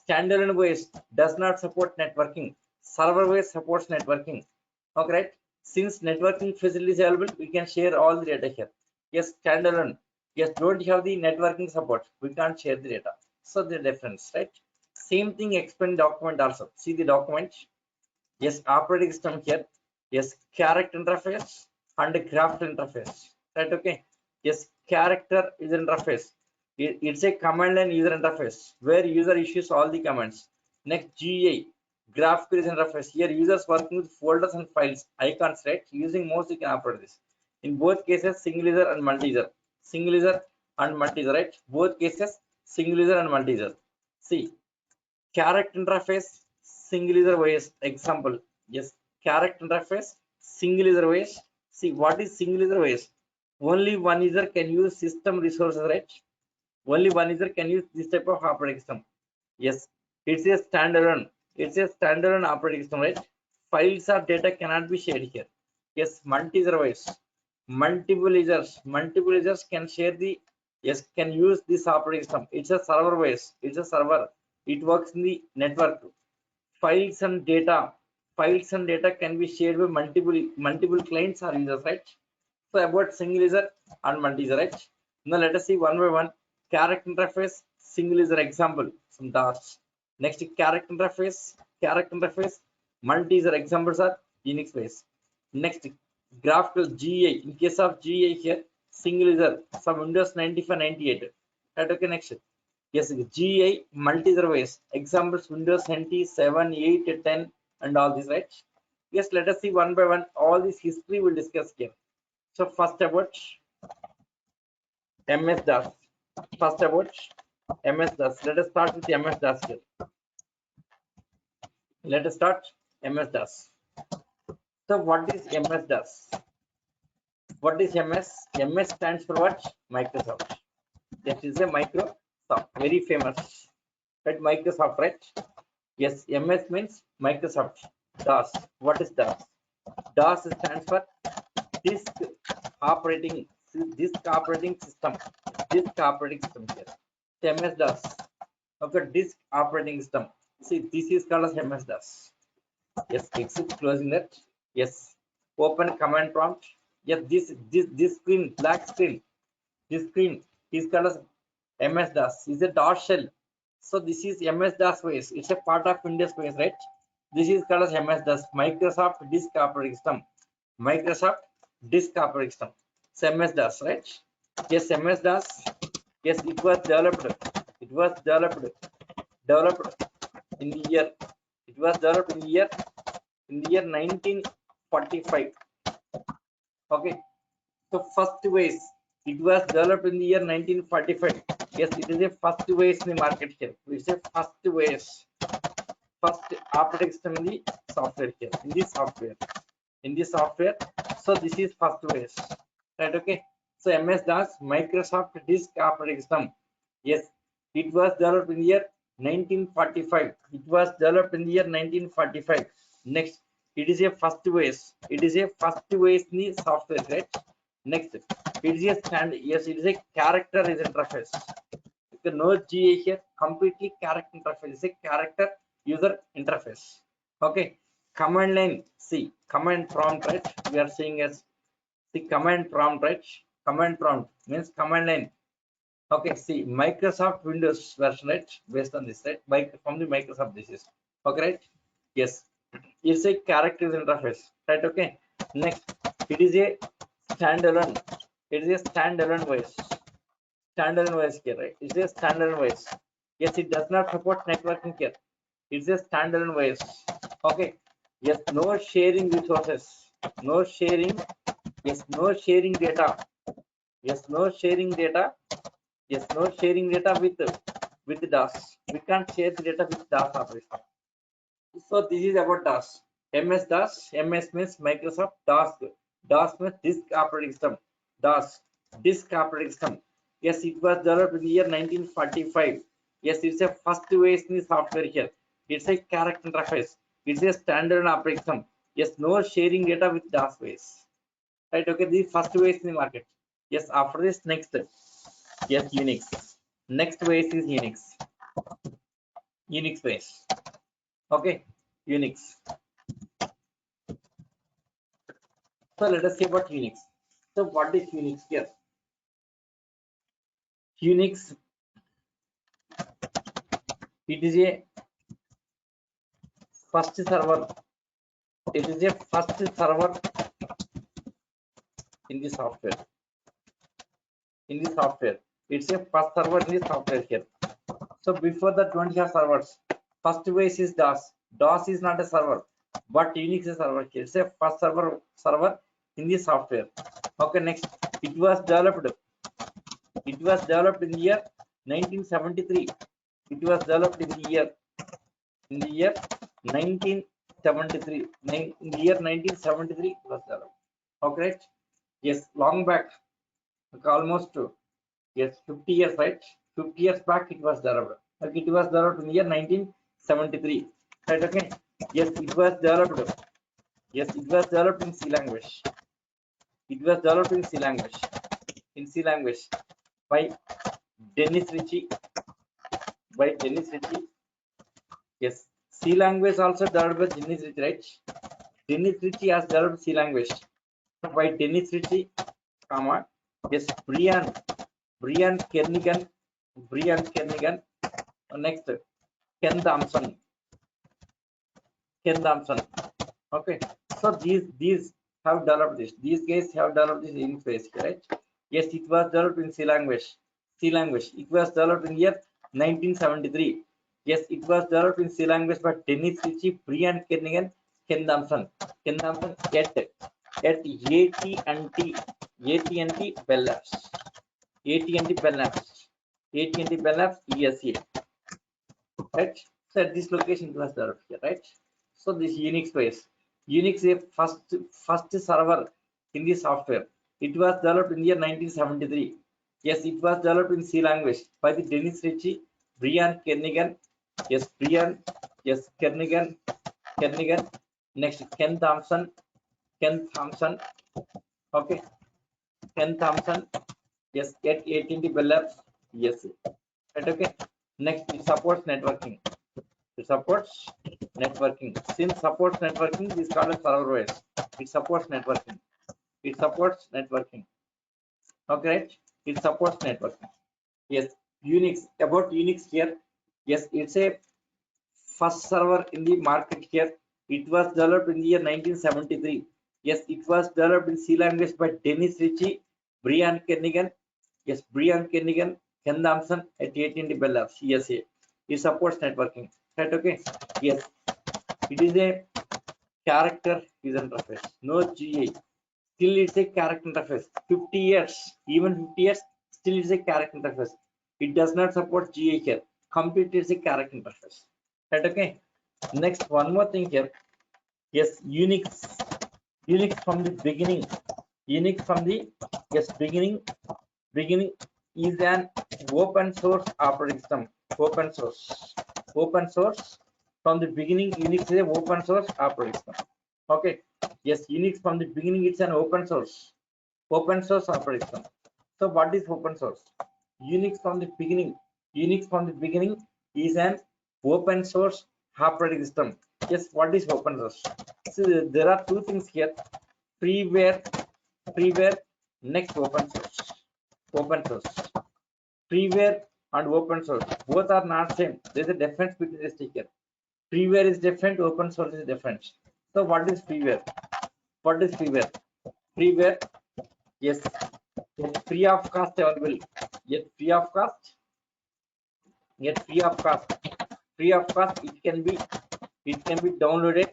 standalone OS does not support networking. Server OS supports networking. Okay, right? Since networking facilities available, we can share all the data here. Yes, standalone. Yes, don't have the networking support, we can't share the data. So the difference, right? Same thing explain document also. See the document. Yes, operating system here. Yes, character interface and graph interface. Right? Okay. Yes, character user interface. It's a command line user interface where user issues all the commands. Next, GUI, graphical user interface. Here, users working with folders and files, icons, right? Using mouse, you can operate this. In both cases, single user and multi-user. Single user and multi-user, right? Both cases, single user and multi-user. See, character interface, single user OS. Example, yes, character interface, single user OS. See, what is single user OS? Only one user can use system resources, right? Only one user can use this type of operating system. Yes, it's a standalone operating system, right? Files or data cannot be shared here. Yes, multi-user OS, multiple users can share the, yes, can use this operating system. It's a server OS. It's a server. It works in the network. Files and data can be shared by multiple clients or users, right? So about single user and multi-user, right? Now let us see one by one. Character interface, single user example, some dots. Next, character interface, multi-user examples are UNIX based. Next, graphical GUI. In case of GUI here, single user, some Windows 95, 98. Right, okay, next. Yes, GUI, multi-user base. Examples Windows 97, 8, 10, and all these, right? Yes, let us see one by one. All this history we'll discuss here. So first about MS-DOS. Let us start with MS-DOS here. Let us start MS-DOS. So what is MS-DOS? What is MS? MS stands for what? Microsoft. That is a Microsoft, very famous. Right? Microsoft, right? Yes, MS means Microsoft. DOS. What is DOS? DOS stands for disk operating disk operating system. Disk operating system here. MS DOS. Okay, disk operating system. See, this is called as MS DOS. Yes, exit closing that. Yes, open command prompt. Yes, this screen, black screen. This screen is called as MS DOS. Is a DOS shell. So this is MS DOS OS. It's a part of Windows OS, right? This is called as MS DOS, Microsoft Disk Operating System. Microsoft Disk Operating System. It's MS DOS, right? Yes, MS DOS. Yes, it was developed. It was developed in the year. It was developed in the year 1945. Okay. So first ways, it was developed in the year 1945. Yes, it is a first ways in the market here. It's a first ways, first operating system in the software here. In the software. So this is first ways, right? Okay. So MS DOS, Microsoft Disk Operating System. Yes, it was developed in the year 1945. It was developed in the year 1945. Next, it is a first ways. It is a first ways in the software, right? Next, it is a stand. Yes, it is a character is interface. No GA here. Completely character interface. It's a character user interface. Okay. Command line. See, command prompt, right? We are seeing as the command prompt, right? Command prompt means command line. Okay. See, Microsoft Windows version, right? Based on this, right? From the Microsoft, this is okay, right? Yes. It's a character interface, right? Okay. Next, it is a standalone. It is a standalone voice. Standalone voice here, right? It's a standalone voice. Yes, it does not support networking here. It's a standalone voice. Okay. Yes, no sharing resources. No sharing. Yes, no sharing data. Yes, no sharing data. Yes, no sharing data with DOS. We can't share the data with DOS operation. So this is about DOS. MS DOS. MS means Microsoft DOS. DOS means disk operating system. DOS, disk operating system. Yes, it was developed in the year 1945. Yes, it's a first way in the software here. It's a character interface. It's a standard operating system. Yes, no sharing data with DOS base. Right? Okay, the first way in the market. Yes, after this, next. Yes, Unix. Next base is Unix. Unix base. Okay, Unix. So let us see about Unix. So what is Unix here? Unix, it is a first server. It is a first server in the software. In the software, it's a first server in the software here. So before that, don't have servers. First base is DOS. DOS is not a server, but Unix is a server here. It's a first server in the software. Okay, next, it was developed. It was developed in the year 1973. It was developed in the year 1973. In the year 1973 it was developed. Okay, yes, long back, almost yes 50 years, right? 50 years back it was developed. Like it was developed in the year 1973, right? Okay, yes, it was developed. Yes, it was developed in C language. It was developed in C language. In C language by Dennis Ritchie. By Dennis Ritchie. Yes, C language also developed by Dennis Ritchie, right? Dennis Ritchie has developed C language by Dennis Ritchie, comma, yes, Brian Kernighan, next, Ken Thompson, okay. So these have developed this. These guys have developed this in space, right? Yes, it was developed in C language. It was developed in year 1973. Yes, it was developed in C language by Dennis Ritchie, Brian Kernighan, Ken Thompson at AT&T Bell Labs. AT&T Bell Labs ESA, right? So at this location it was developed here, right? So this Unix base. Unix is a first server in the software. It was developed in the year 1973. Yes, it was developed in C language by the Dennis Ritchie, Brian Kernighan. Yes, Brian. Yes, Kernighan. Next, Ken Thompson. Okay, Ken Thompson. Yes, get 18 Bell Labs. Yes, right. Okay. Next, it supports networking. It supports networking. Since supports networking, this is called as server OS. It supports networking. It supports networking. Okay, right? It supports networking. Yes, Unix. About Unix here. Yes, it's a first server in the market here. It was developed in the year 1973. Yes, it was developed in C language by Dennis Ritchie, Brian Kernighan. Yes, Brian Kernighan, Ken Thompson at 18 Bell Labs. Yes, it supports networking. Right, okay. Yes, it is a character user interface. No GA. Still it's a character interface. 50 years, even 50 years, still it's a character interface. It does not support GA here. Completely it's a character interface. Right, okay. Next, one more thing here. Yes, Unix from the beginning. Unix from the beginning is an open source operating system. Open source from the beginning. Unix is an open source operating system. Okay. Yes, Unix from the beginning it's an open source operating system. So what is open source? Unix from the beginning is an open source operating system. Yes, what is open source? So there are two things here: freeware, next open source. Freeware and open source both are not same. There is a difference between this here. Freeware is different, open source is different. So what is freeware? Freeware, yes, it's free of cost available. Yet free of cost. Free of cost. It can be downloaded.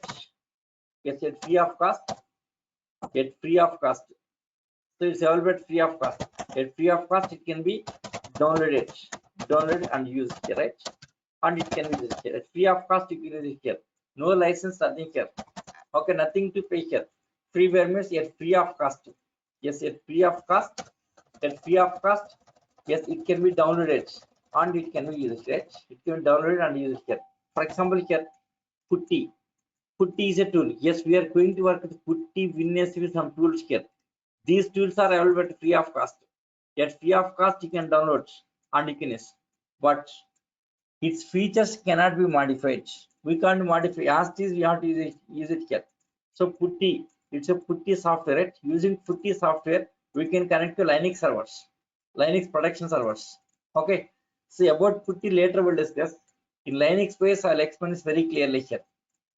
Yes, it's free of cost. So it's available free of cost. At free of cost, it can be downloaded and used here, right? And it can be used here. At free of cost, you can use it here. No license, nothing here. Okay, nothing to pay here. Freeware means at free of cost. Yes, at free of cost. Yes, it can be downloaded and it can be used, right? It can be downloaded and used here. For example, here, Putty. Putty is a tool. Yes, we are going to work with Putty, WinS with some tools here. These tools are available at free of cost. At free of cost, you can download and you can use. But its features cannot be modified. We can't modify. As it is, we have to use it here. So Putty, it's a Putty software, right? Using Putty software, we can connect to Linux servers, Linux production servers. Okay. See about Putty later we'll discuss. In Linux space, I'll explain this very clearly here.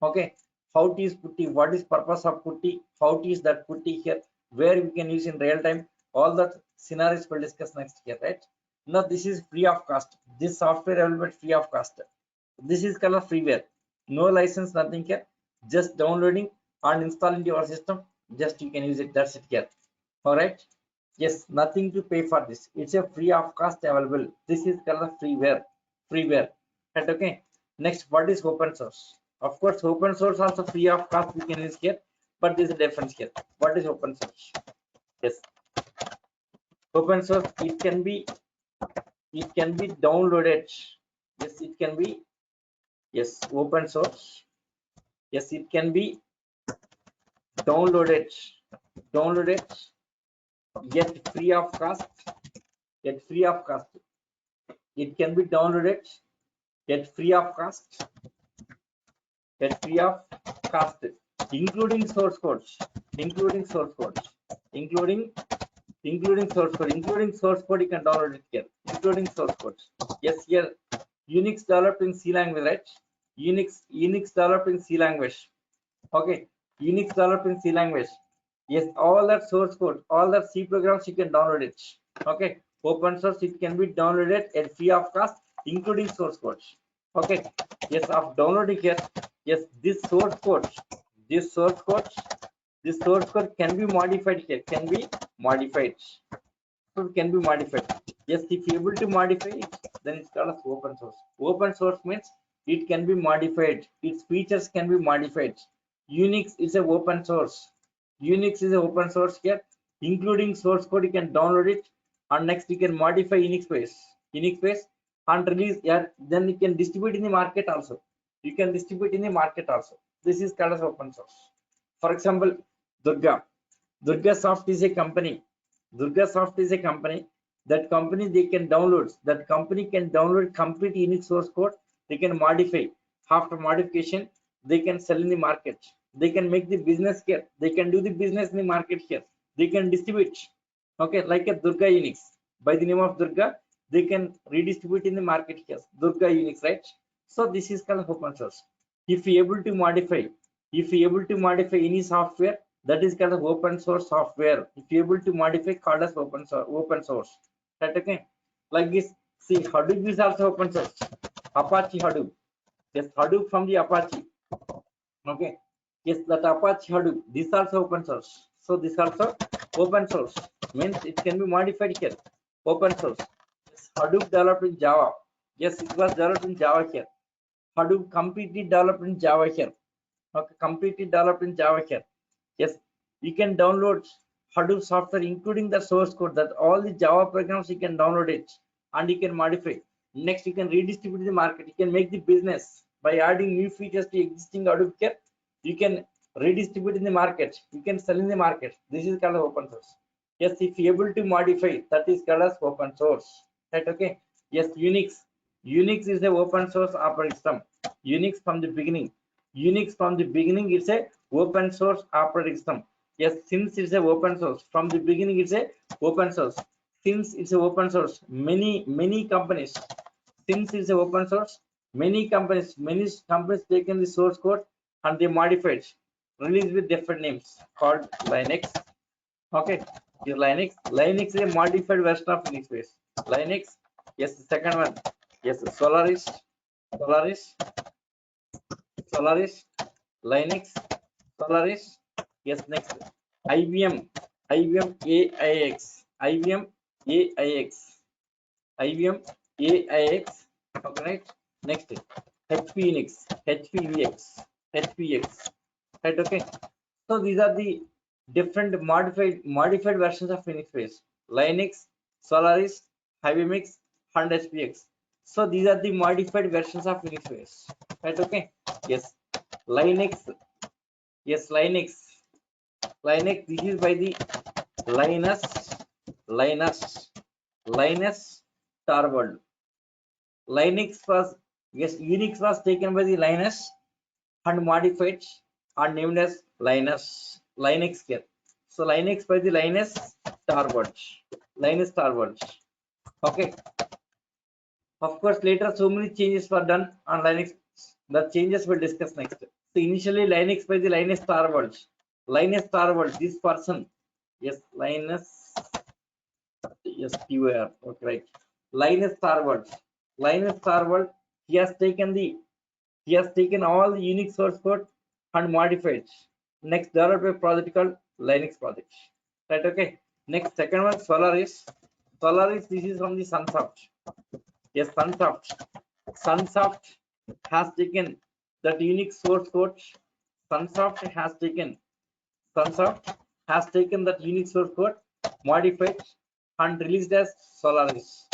Okay. How to use Putty, what is purpose of Putty, how to use that Putty here, where we can use in real time, all that scenarios we'll discuss next here, right? Now this is free of cost. This software available free of cost. This is called freeware. No license, nothing here. Just downloading and installing your system. Just you can use it. That's it here. All right. Yes, nothing to pay for this. It's a free of cost available. This is called freeware. Right. Okay. Next, what is open source? Of course, open source also free of cost we can use here, but there's a difference here. What is open source? Yes, open source it can be downloaded. Yes, it can be. Yes, open source. Yes, it can be downloaded. Yet free of cost. It can be downloaded. Yet free of cost. Including source codes. Including source code, you can download it here. Including source codes. Yes, here Unix developed in C language, right? Unix developed in C language. Okay, Unix developed in C language. Yes, all that source code, all that C programs, you can download it. Okay, open source, it can be downloaded at free of cost, including source codes. Okay, yes, of downloading here. Yes, this source code can be modified here. Can be modified. So it can be modified. Yes, if you're able to modify it, then it's called as open source. Open source means it can be modified. Its features can be modified. Unix is an open source. Unix is an open source here. including source code. You can download it, and next you can modify UNIX base and release. Yeah, then you can distribute in the market also. You can distribute in the market also. This is called as open source. For example, durgasoft is a company. durgasoft is a company. That company they can download. That company can download complete UNIX source code. They can modify. After modification, they can sell in the market. They can make the business here. They can do the business in the market here. They can distribute. Okay, like a Durga UNIX. By the name of Durga, they can redistribute in the market here. Durga UNIX, right? So this is called open source. If you able to modify, any software, that is called open source software. If you able to modify, called as open source. Right? Okay. Like this. See, Hadoop is also open source. Apache Hadoop. Yes, Hadoop from the Apache. Okay. Yes, that Apache Hadoop. This also open source. So this also open source means it can be modified here. Open source. Yes, Hadoop developed in Java. Yes, it was developed in Java here. Hadoop completely developed in Java here. Okay, completely developed in Java here. Yes, you can download Hadoop software, including the source code. That all the Java programs you can download it and you can modify. Next, you can redistribute the market. You can make the business by adding new features to existing Hadoop here. You can redistribute in the market. You can sell in the market. This is called open source. Yes, if you able to modify, that is called as open source. Right? Okay. Yes, Unix is a open source operating system. Unix from the beginning. It's a open source operating system. Yes, since it's a open source from the beginning, it's a open source. Since it's a open source, many companies. Since it's a open source, many companies taken the source code and they modified, released with different names called Linux. Okay, your Linux is a modified version of Unix base. Linux. Yes, the second one. Yes, Solaris, Linux, Solaris. Yes, next IBM, AIX, AIX. Okay, right. Next HP Unix, HPX. Right. Okay. So these are the different modified versions of Unix base. Linux, Solaris, IBMX, and HPX. So these are the modified versions of Unix base. Right. Okay. Yes. Linux. Yes, Linux. This is by the Linus Torvald. Linux was, yes, Unix was taken by the Linus and modified and named as Linux here. So Linux by the Linus Torvald. Okay. Of course, later so many changes were done on Linux. The changes we'll discuss next. So initially Linux by the Linus Torvald. This person. Yes, Linus. Yes, QR. Okay, right. Linus Torvald. He has taken all the Unix source code and modified. Next, developed a project called Linux project. Right. Okay. Next, second one, Solaris. This is from the Sunsoft. Yes, Sunsoft has taken that Unix source code. Sunsoft has taken that Unix source code, modified and released as Solaris.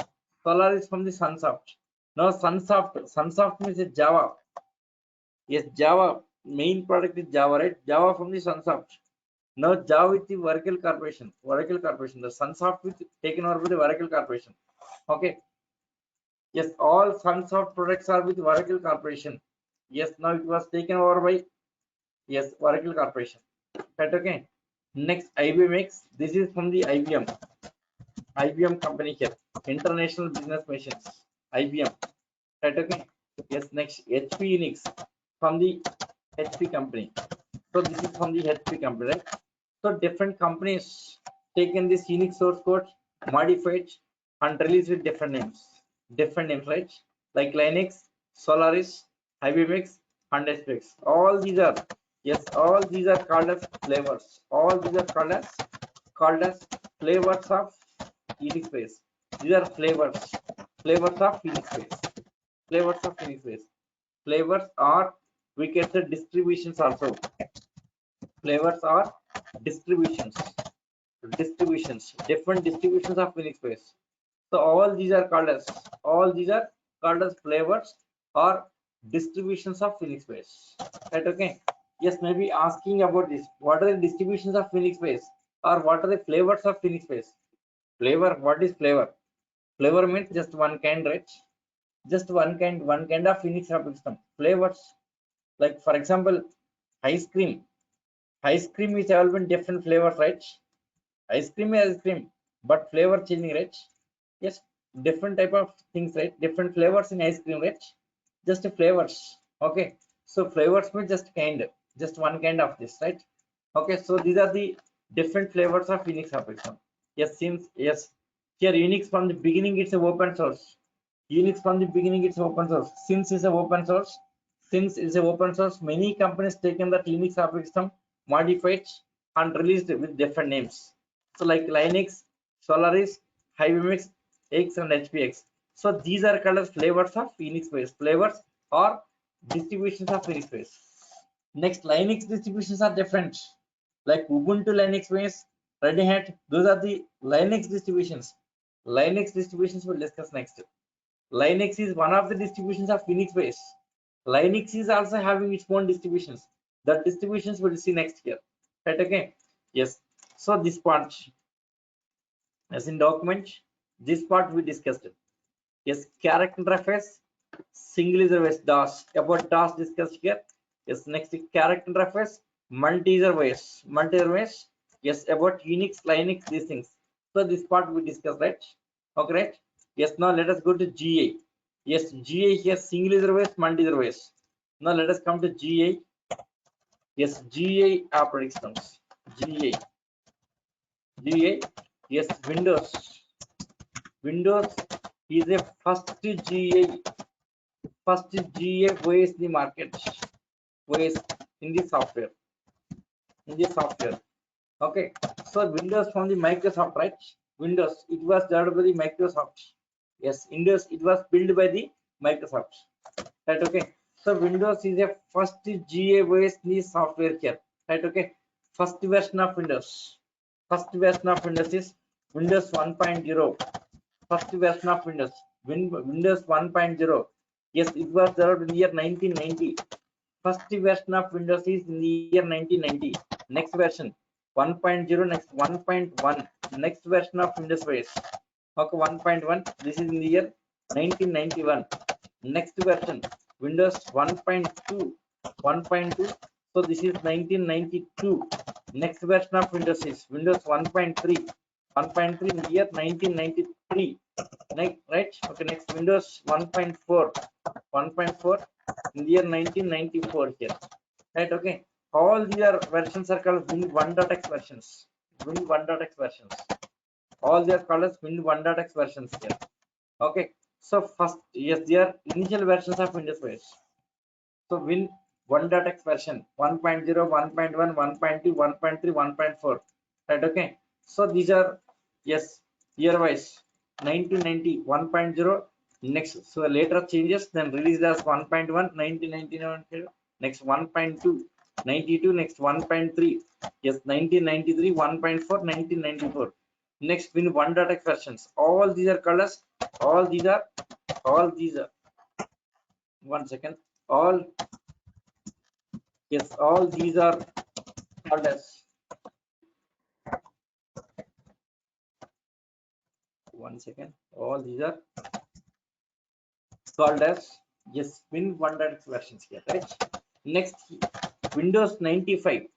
From the Sunsoft. Now Sunsoft means Java. Yes, Java. Main product is Java, right? Java from the Sunsoft. Now Java with the Oracle Corporation. The Sunsoft with taken over by the Oracle Corporation. Okay. Yes, all Sunsoft products are with Oracle Corporation. Yes, now it was taken over by Oracle Corporation. Right. Okay. Next, IBMX. This is from the IBM company here. International Business Machines. IBM. Right. Okay. Yes. Next, HP Unix from the HP company. So this is from the HP company, right? So different companies taken this Unix source code, modified and released with different names, right? Like Linux, Solaris, IBMX, and SPX. All these are called as flavors. All these are called as flavors of Unix base. These are flavors of Unix base. Flavors are, we can say, distributions also. Flavors are distributions. distributions, different distributions of Unix base. So all these are called as flavors or distributions of Unix base. Right? Okay. Yes, maybe asking about this. What are the distributions of Unix base, or what are the flavors of Unix base? Flavor. What is flavor? Flavor means just one kind, right? Just one kind of Unix operating system. Flavors, like for example, ice cream. Ice cream is available in different flavors, right? Ice cream is ice cream, but flavor changing, right? Yes, different type of things, right? Different flavors in ice cream, right? Just flavors. Okay, so flavors means just one kind of this, right? Okay, so these are the different flavors of Unix operating system. Yes, seems yes. Here Unix from the beginning it's a open source. Unix from the beginning it's open source. Since it's a open source, many companies taken that Unix operating system, modified and released with different names. So like Linux, Solaris, HiveMix, X and HPX. So these are called as flavors of Unix base. Flavors or distributions of Unix base. Next, Linux distributions are different. Like Ubuntu Linux base, Red Hat, those are the Linux distributions. Linux distributions we'll discuss next. Linux is one of the distributions of Unix base. Linux is also having its own distributions. The distributions we'll see next here. Right? Okay. Yes. So this part, as in document, this part we discussed. Yes, character interface, single interface DOS. About DOS discussed here. Yes, next character interface, multi-interface. Yes, about Unix, Linux, these things. So this part we discussed, right? Okay, right? Yes, now let us go to GA. Yes, GA here, single interface, multi-interface. Now let us come to GA. Yes, GA operating systems. GA. Yes, Windows. Windows is a first GA OS in the market. OS in the software. Okay, so Windows from the Microsoft, right? Windows, it was developed by the Microsoft. Yes, Windows, it was built by the Microsoft. Right? Okay, so Windows is a first GA OS in the software here. Right? Okay, first version of Windows. First version of Windows is Windows 1.0. First version of Windows, Windows 1.0. Yes, it was developed in the year 1990. First version of Windows is in the year 1990. Next version 1.0, next 1.1. Next version of Windows OS. Okay, 1.1. This is in the year 1991. Next version Windows 1.2. 1.2. So this is 1992. Next version of Windows is Windows 1.3. 1.3 in the year 1993. Next, right? Okay, next Windows 1.4. 1.4 in the year 1994 here. Right? Okay. All their versions are called Win1.x versions. Win1.x versions. All they are called as Win1.x versions here. Okay. So first, yes, they are initial versions of Windows OS. So Win1.x version 1.0, 1.1, 1.2, 1.3, 1.4. Right? Okay. So these are, yes, year wise 1990 1.0. Next, so later changes, then released as 1.1 1999. Next 1.2 92. Next 1.3, yes, 1993. 1.4 1994. Next Win1.x versions. All these are colors. All these are 1 second. All, yes, all these are called as 1 second. All these are called as, yes, Win1.x versions here, right? Next, Windows 95.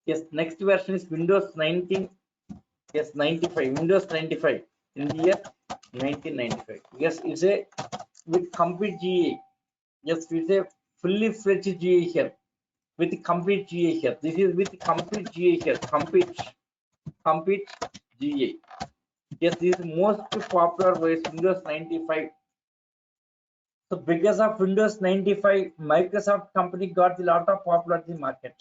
Yes, next version is Windows 19. Yes, 95. Windows 95 in the year 1995. Yes, it's a with complete GA. Yes, it's a fully fledged GA here with complete GA here. This is with complete GA here. Complete GA. Yes, this is most popular was Windows 95. So because of Windows 95, Microsoft company got a lot of popularity in the market.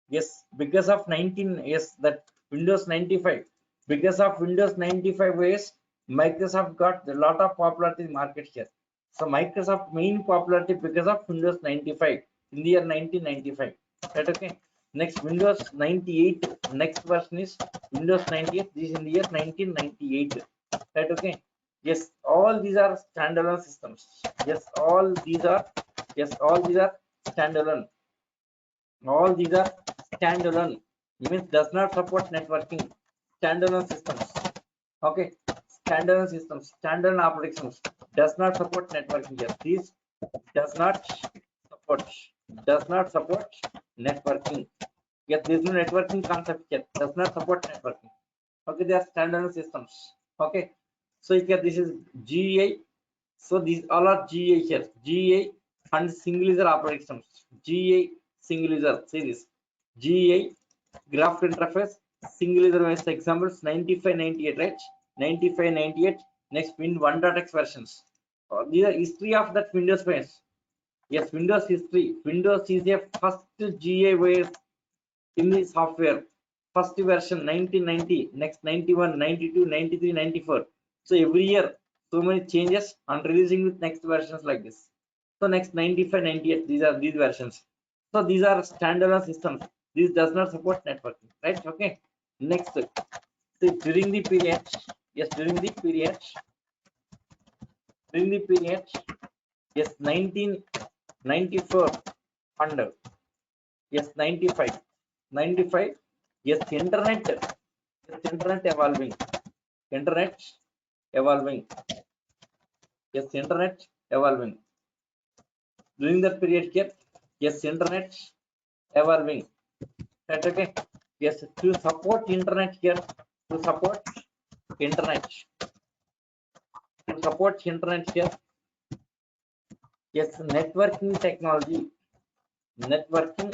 Yes, because of 19, yes, that Windows 95. Because of Windows 95 OS, Microsoft got a lot of popularity in the market here. So Microsoft main popularity because of Windows 95 in the year 1995. Right? Okay. Next Windows 98. Next version is Windows 98. This is in the year 1998. Right? Okay. Yes, all these are standalone systems. Yes, all these are standalone. All these are standalone. Means does not support networking. Standalone systems. Okay. Standalone systems, standalone operations does not support networking. Yes, these does not support networking. Yes, there is no networking concept yet. Does not support networking. Okay, they are standalone systems. Okay, so here this is GA. So these all are GA here. GA and single user operating systems. GA single user. See this. GA graph interface single user based examples 9598, right? 9598. Next Win1.x versions. These are history of that Windows base. Yes, Windows history. Windows is a first GA wave in the software. First version 1990, next 91, 92, 93, 94. So every year, so many changes and releasing with next versions like this. So next 95, 98, these are these versions. So these are standalone systems. This does not support networking, right? Okay. Next, so during the period, yes, during the period, yes, 1994 and yes, 95, yes, internet evolving, internet evolving, yes, internet evolving. During that period here, yes, internet evolving, right? Okay. Yes, to support internet here, to support internet, here, yes, networking technology, networking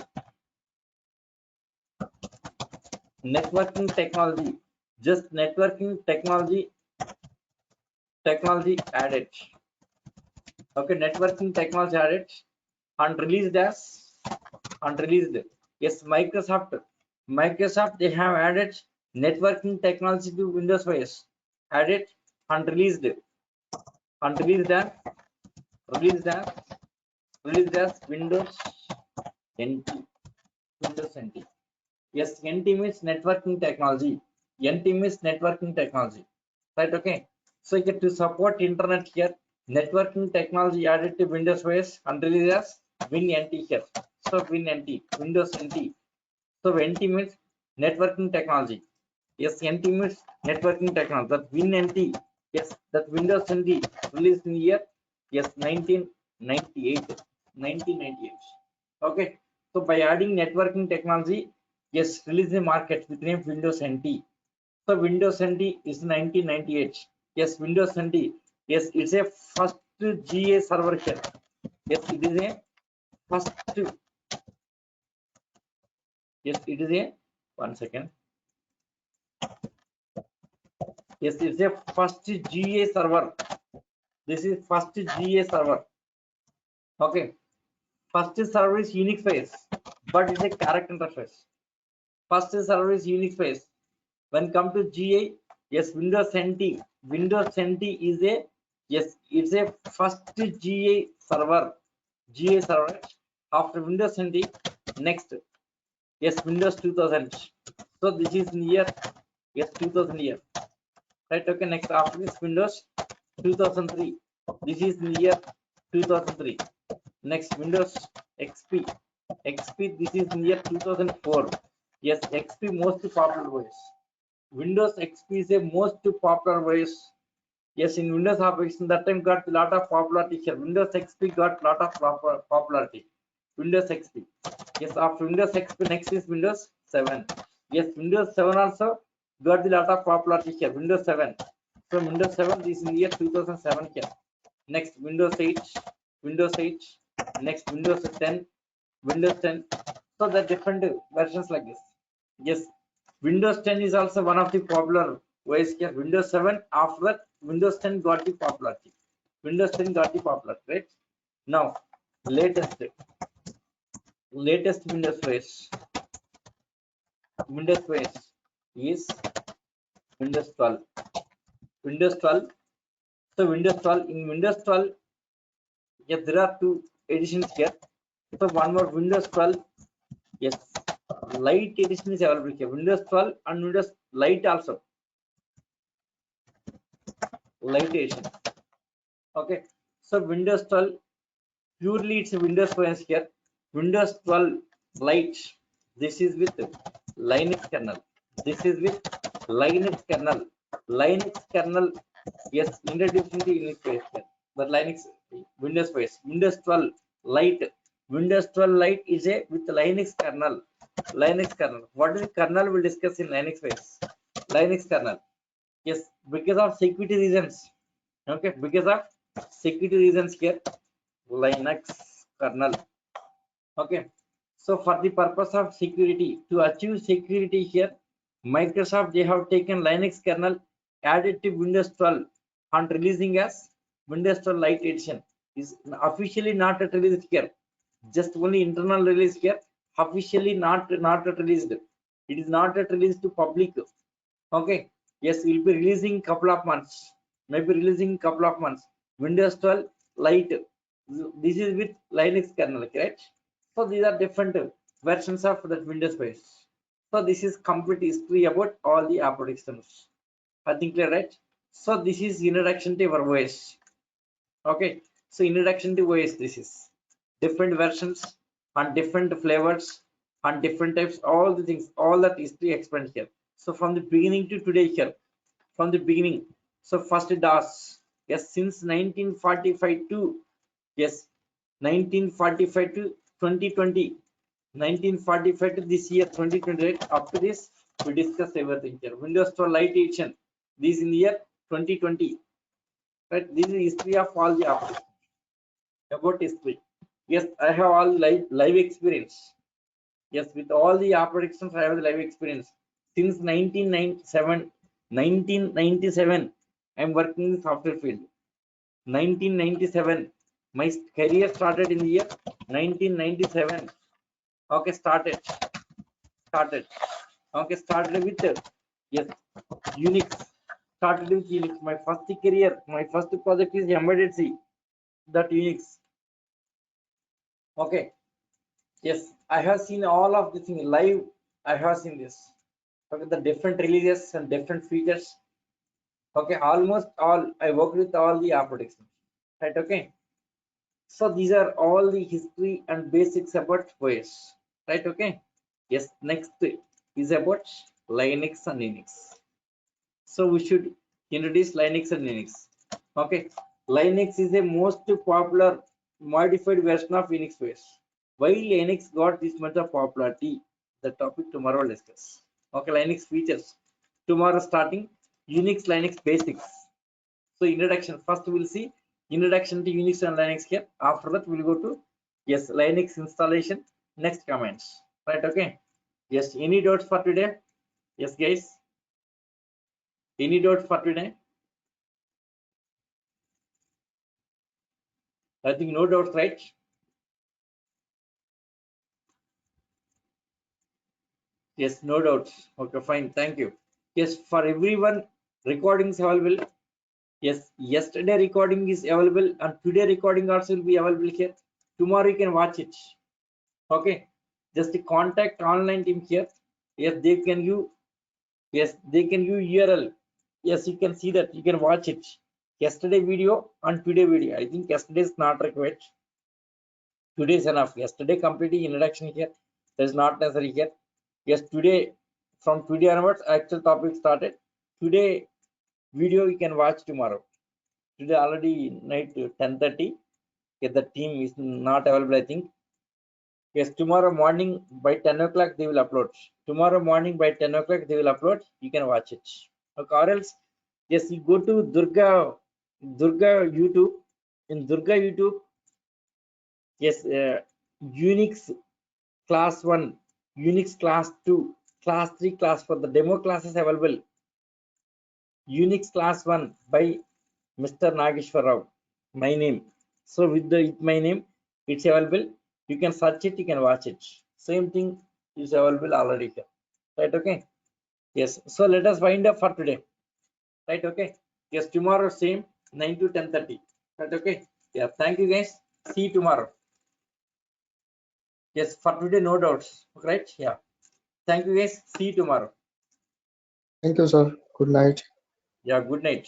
technology, just networking technology added. Okay, networking technology added and released yes, Microsoft they have added networking technology to Windows OS, added and released as Windows NT. Yes, NT means networking technology. Right? Okay. So here to support internet here, networking technology added to Windows OS and released as WinNT here. So WinNT, Windows NT. So NT means networking technology. Yes, NT means networking technology. That WinNT, yes, that Windows NT released in the year, yes, 1998. Okay. So by adding networking technology, yes, release the market with name Windows NT. So Windows NT is 1998. Yes, Windows NT. Yes, it's a first GA server here. Yes, it is a first. Yes, it is a 1 second. Yes, it's a first GA server. This is first GA server. Okay. First server is UNIX based, but it's a character interface. First server is UNIX based. When come to GA, yes, Windows NT. Windows NT is a, yes, it's a first GA server. After Windows NT, next, yes, Windows 2000. So this is in year, yes, 2000 year. Right? Okay. Next, after this Windows 2003. This is in year 2003. Next, Windows XP. This is in year 2004. Yes, XP most popular voice. Windows XP is a most popular voice. Yes, in Windows operation that time got a lot of popularity here. Windows XP got lot of popularity. Windows XP. Yes, after Windows XP, next is Windows 7. Yes, Windows 7 also got a lot of popularity here. Windows 7. So Windows 7 is in the year 2007 here. Next, Windows 8. Next, Windows 10. So the different versions like this. Yes, Windows 10 is also one of the popular ways here. Windows 7, after that Windows 10 got the popularity. Right? Now, latest Windows OS. Is Windows 12. So Windows 12, in Windows 12, yes, there are two editions here. So one more Windows 12, yes, Lite edition is available here. Windows 12 and Windows Lite also. Lite edition. Okay. So Windows 12 purely it's a Windows OS here. Windows 12 Lite. This is with Linux kernel. This is with Linux kernel. Linux kernel, yes, introduced into Unix OS here. But Linux Windows OS. Windows 12 Lite. Windows 12 Lite is a with Linux kernel. Linux kernel. What is kernel? We'll discuss in Linux OS. Linux kernel. Yes, because of security reasons. Okay, because of security reasons here. Linux kernel. Okay, so for the purpose of security, to achieve security here, Microsoft they have taken Linux kernel added to Windows 12 and releasing as Windows 12 Lite edition. Is officially not released here, just only internal release here. Officially not released. It is not released to public. Okay, yes, we'll be releasing couple of months. Maybe releasing couple of months. Windows 12 Lite. This is with Linux kernel, correct? So these are different versions of that Windows base. So this is complete history about all the operating systems. I think clear, right? So this is introduction to our OS. Okay. So introduction to OS. This is different versions and different flavors and different types. All the things, all that history explained here. So from the beginning to today here, from the beginning. So first DOS. Yes, since 1945 to yes 1945 to 2020, 1945 to this year 2028. Up to this we discuss everything here. Windows 12 Lite edition, this in the year 2020, right? This is history of all the apps. About history, yes, I have all live experience. Yes, with all the operating systems I have the live experience since 1997 I'm working in the software field. 1997 my career started in the year 1997. Okay, started. Okay, started with yes Unix. Started with Unix. My first career, my first project is embedded C. That Unix. Okay, yes, I have seen all of this in live. I have seen this. Okay, the different releases and different features. Okay, almost all I worked with all the operating systems. Right? Okay. So these are all the history and basics about OS. Right? Okay. Yes. Next is about Linux and Unix. So we should introduce Linux and Unix. Okay. Linux is the most popular modified version of Unix OS. Why Linux got this much of popularity? The topic tomorrow we'll discuss. Okay, Linux features. Tomorrow starting Unix Linux basics. So introduction. First we'll see introduction to Unix and Linux here. After that we'll go to yes Linux installation. Next comments. Right? Okay. Yes. Any doubts for today? Yes, guys. Any doubts for today? I think no doubts, right? Yes, no doubts. Okay, fine. Thank you. Yes, for everyone, recordings available. Yes, yesterday recording is available and today recording also will be available here. Tomorrow you can watch it. Okay, just contact online team here. Yes, they can you. Yes, they can use URL. Yes, you can see that you can watch it. Yesterday video and today video. I think yesterday is not required. Today is enough. Yesterday completing introduction here. That is not necessary here. Yes, today from today onwards actual topic started. Today video you can watch tomorrow. Today already night 10:30. Okay, the team is not available, I think. Yes, tomorrow morning by 10 o'clock they will upload. Tomorrow morning by 10 o'clock they will upload. You can watch it. Okay, or else yes, you go to Durga YouTube. In Durga YouTube, yes, Unix class 1, Unix class 2, class 3, class 4. The demo classes available. Unix class 1 by Mr. Nageswar Rao. My name. So with my name, it's available. You can search it, you can watch it. Same thing is available already here. Right? Okay. Yes. So let us wind up for today. Right? Okay. Yes. Tomorrow same 9 to 10:30. Right? Okay. Yeah. Thank you guys. See you tomorrow. Yes. For today, no doubts. Right? Yeah. Thank you guys. See you tomorrow. Thank you, sir. Good night. Yeah, good night.